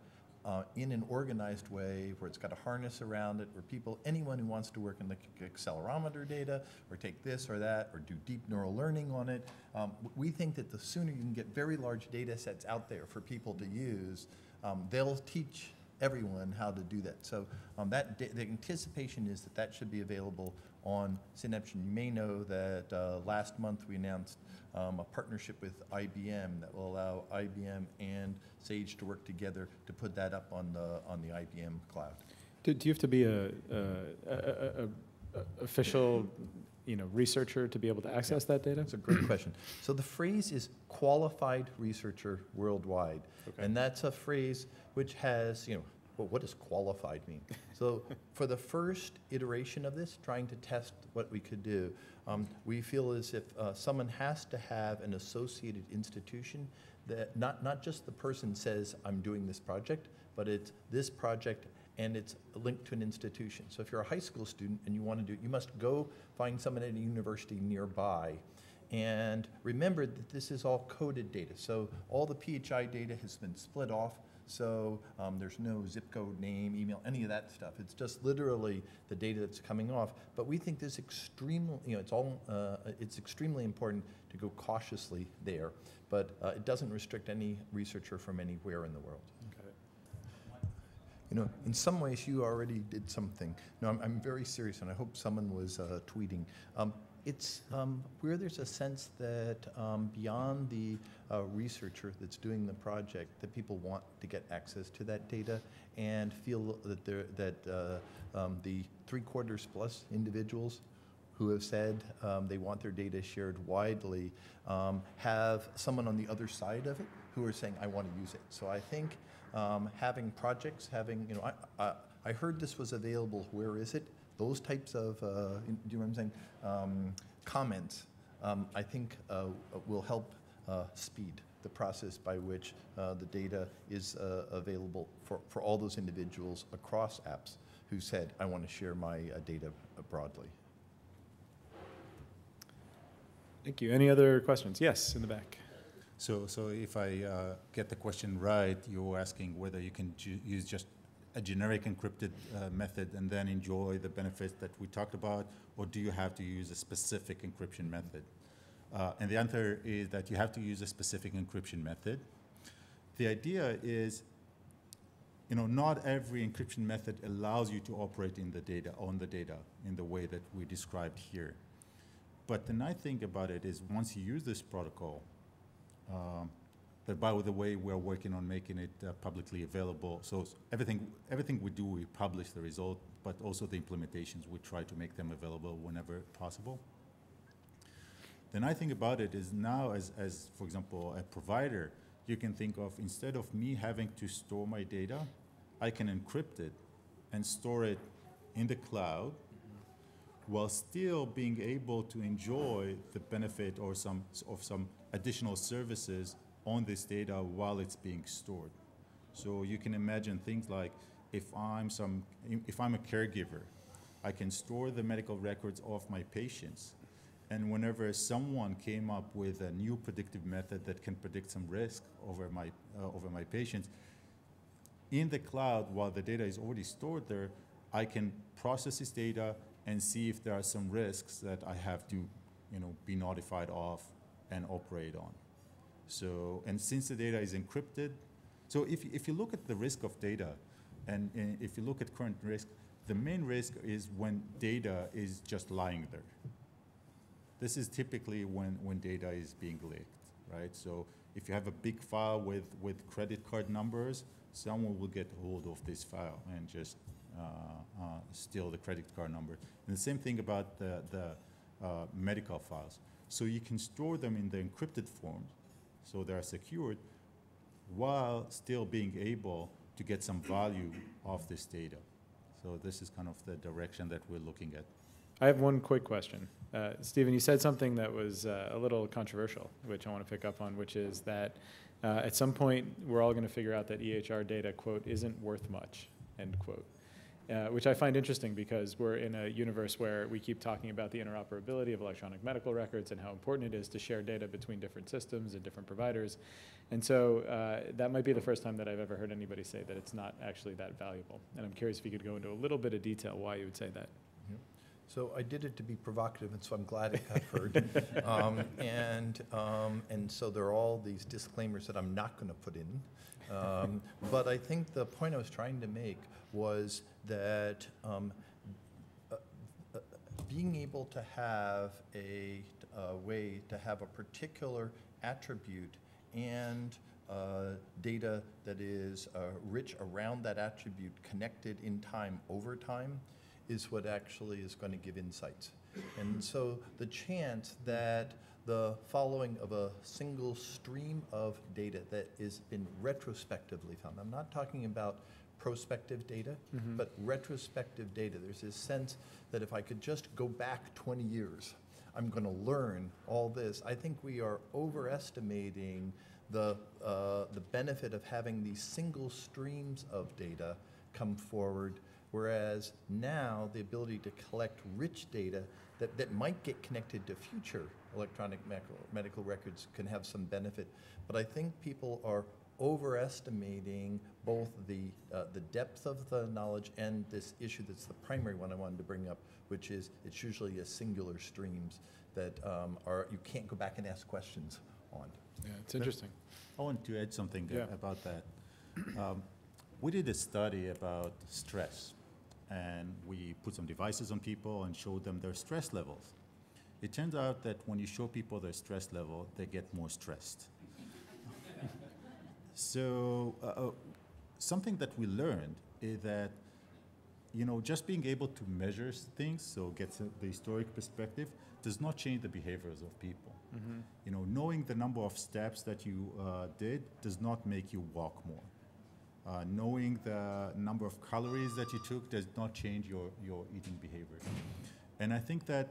S6: in an organized way where it's got a harness around it, where anyone who wants to work in the accelerometer data or take this or that or do deep neural learning on it, we think that the sooner you can get very large data sets out there for people to use, they'll teach everyone how to do that. So the anticipation is that should be available on Synapse. You may know that last month we announced a partnership with IBM that will allow IBM and Sage to work together to put that up on the IBM cloud.
S1: Do you have to be a official researcher to be able to access that data?
S6: That's a great question. So the phrase is qualified researcher worldwide. Okay. And that's a phrase which has, well, what does qualified mean? So for the first iteration of this, trying to test what we could do, we feel as if someone has to have an associated institution that not just the person says, I'm doing this project, but it's this project and it's linked to an institution. So if you're a high school student and you want to do it, you must go find someone at a university nearby. And remember that this is all coded data. So all the PHI data has been split off. So there's no zip code, name, email, any of that stuff. It's just literally the data that's coming off. But we think this extremely, it's extremely important to go cautiously there. But it doesn't restrict any researcher from anywhere in the world. You know, in some ways, you already did something. No, I'm very serious, and I hope someone was tweeting. It's where there's a sense that beyond the researcher that's doing the project, that people want to get access to that data and feel that the 3/4+ individuals who have said they want their data shared widely have someone on the other side of it who are saying, I want to use it. So I think having projects, I heard this was available, where is it? Those types of, do you know what I'm saying, comments, I think will help speed the process by which the data is available for all those individuals across apps who said, I want to share my data broadly.
S1: Thank you. Any other questions? Yes, in the back.
S7: So if I get the question right, you're asking whether you can use just a generic encrypted method and then enjoy the benefits that we talked about, or do you have to use a specific encryption method? And the answer is that you have to use a specific encryption method. The idea is, not every encryption method allows you to operate on the data in the way that we described here. But the nice thing about it is once you use this protocol, that by the way, we're working on making it publicly available. So everything we do, we publish the result, but also the implementations, we try to make them available whenever possible. The nice thing about it is now, as for example, a provider, you can think of, instead of me having to store my data, I can encrypt it and store it in the cloud while still being able to enjoy the benefit or some additional services on this data while it's being stored. So you can imagine things like if I'm a caregiver, I can store the medical records of my patients, and whenever someone came up with a new predictive method that can predict some risk over my patients, in the cloud, while the data is already stored there, I can process this data and see if there are some risks that I have to, be notified of and operate on. So, and since the data is encrypted, so if you look at the risk of data, and if you look at current risk, the main risk is when data is just lying there. This is typically when data is being leaked, right? So if you have a big file with credit card numbers, someone will get hold of this file and just steal the credit card number. And the same thing about the medical files. So you can store them in the encrypted form, so they are secured, while still being able to get some value of this data. So this is kind of the direction that we're looking at.
S1: I have one quick question. Stephen, you said something that was a little controversial, which I want to pick up on, which is that at some point we're all going to figure out that EHR data, quote, isn't worth much, end quote. Which I find interesting because we're in a universe where we keep talking about the interoperability of electronic medical records and how important it is to share data between different systems and different providers. And so that might be the first time that I've ever heard anybody say that it's not actually that valuable. And I'm curious if you could go into a little bit of detail why you would say that.
S6: So I did it to be provocative, and so I'm glad it got heard. And so there are all these disclaimers that I'm not going to put in. But I think the point I was trying to make was that being able to have a way to have a particular attribute and data that is rich around that attribute connected in time over time is what actually is going to give insights. And so the chance that the following of a single stream of data that has been retrospectively found, I'm not talking about prospective data, but retrospective data. There's this sense that if I could just go back 20 years, I'm going to learn all this. I think we are overestimating the benefit of having these single streams of data come forward, whereas now the ability to collect rich data that might get connected to future electronic medical records can have some benefit. But I think people are overestimating both the depth of the knowledge and this issue that's the primary one I wanted to bring up, which is it's usually a singular streams that you can't go back and ask questions on.
S1: Yeah, it's interesting.
S7: I want to add something
S1: Yeah.
S7: about that. We did a study about stress, and we put some devices on people and showed them their stress levels. It turns out that when you show people their stress level, they get more stressed. So something that we learned is that, just being able to measure things, so get the historic perspective, does not change the behaviors of people. Mm-hmm. Knowing the number of steps that you did does not make you walk more. Knowing the number of calories that you took does not change your eating behavior. And I think that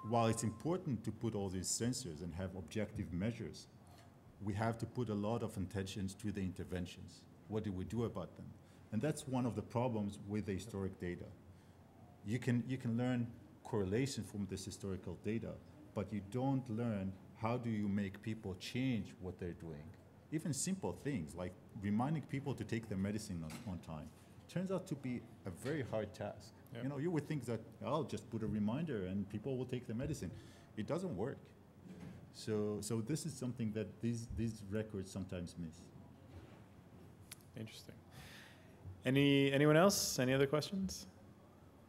S7: while it's important to put all these sensors and have objective measures, we have to put a lot of intentions to the interventions. What do we do about them? And that's one of the problems with the historic data. You can learn correlation from this historical data, but you don't learn how do you make people change what they're doing. Even simple things like reminding people to take their medicine on time turns out to be a very hard task.
S1: Yep.
S7: You would think that I'll just put a reminder and people will take their medicine. It doesn't work. So this is something that these records sometimes miss.
S1: Interesting. Anyone else? Any other questions?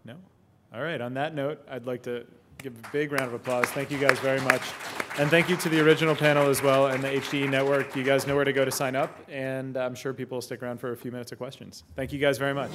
S1: No? All right, on that note, I'd like to give a big round of applause. Thank you guys very much. And thank you to the original panel as well and the HDE network. You guys know where to go to sign up, and I'm sure people will stick around for a few minutes of questions. Thank you guys very much.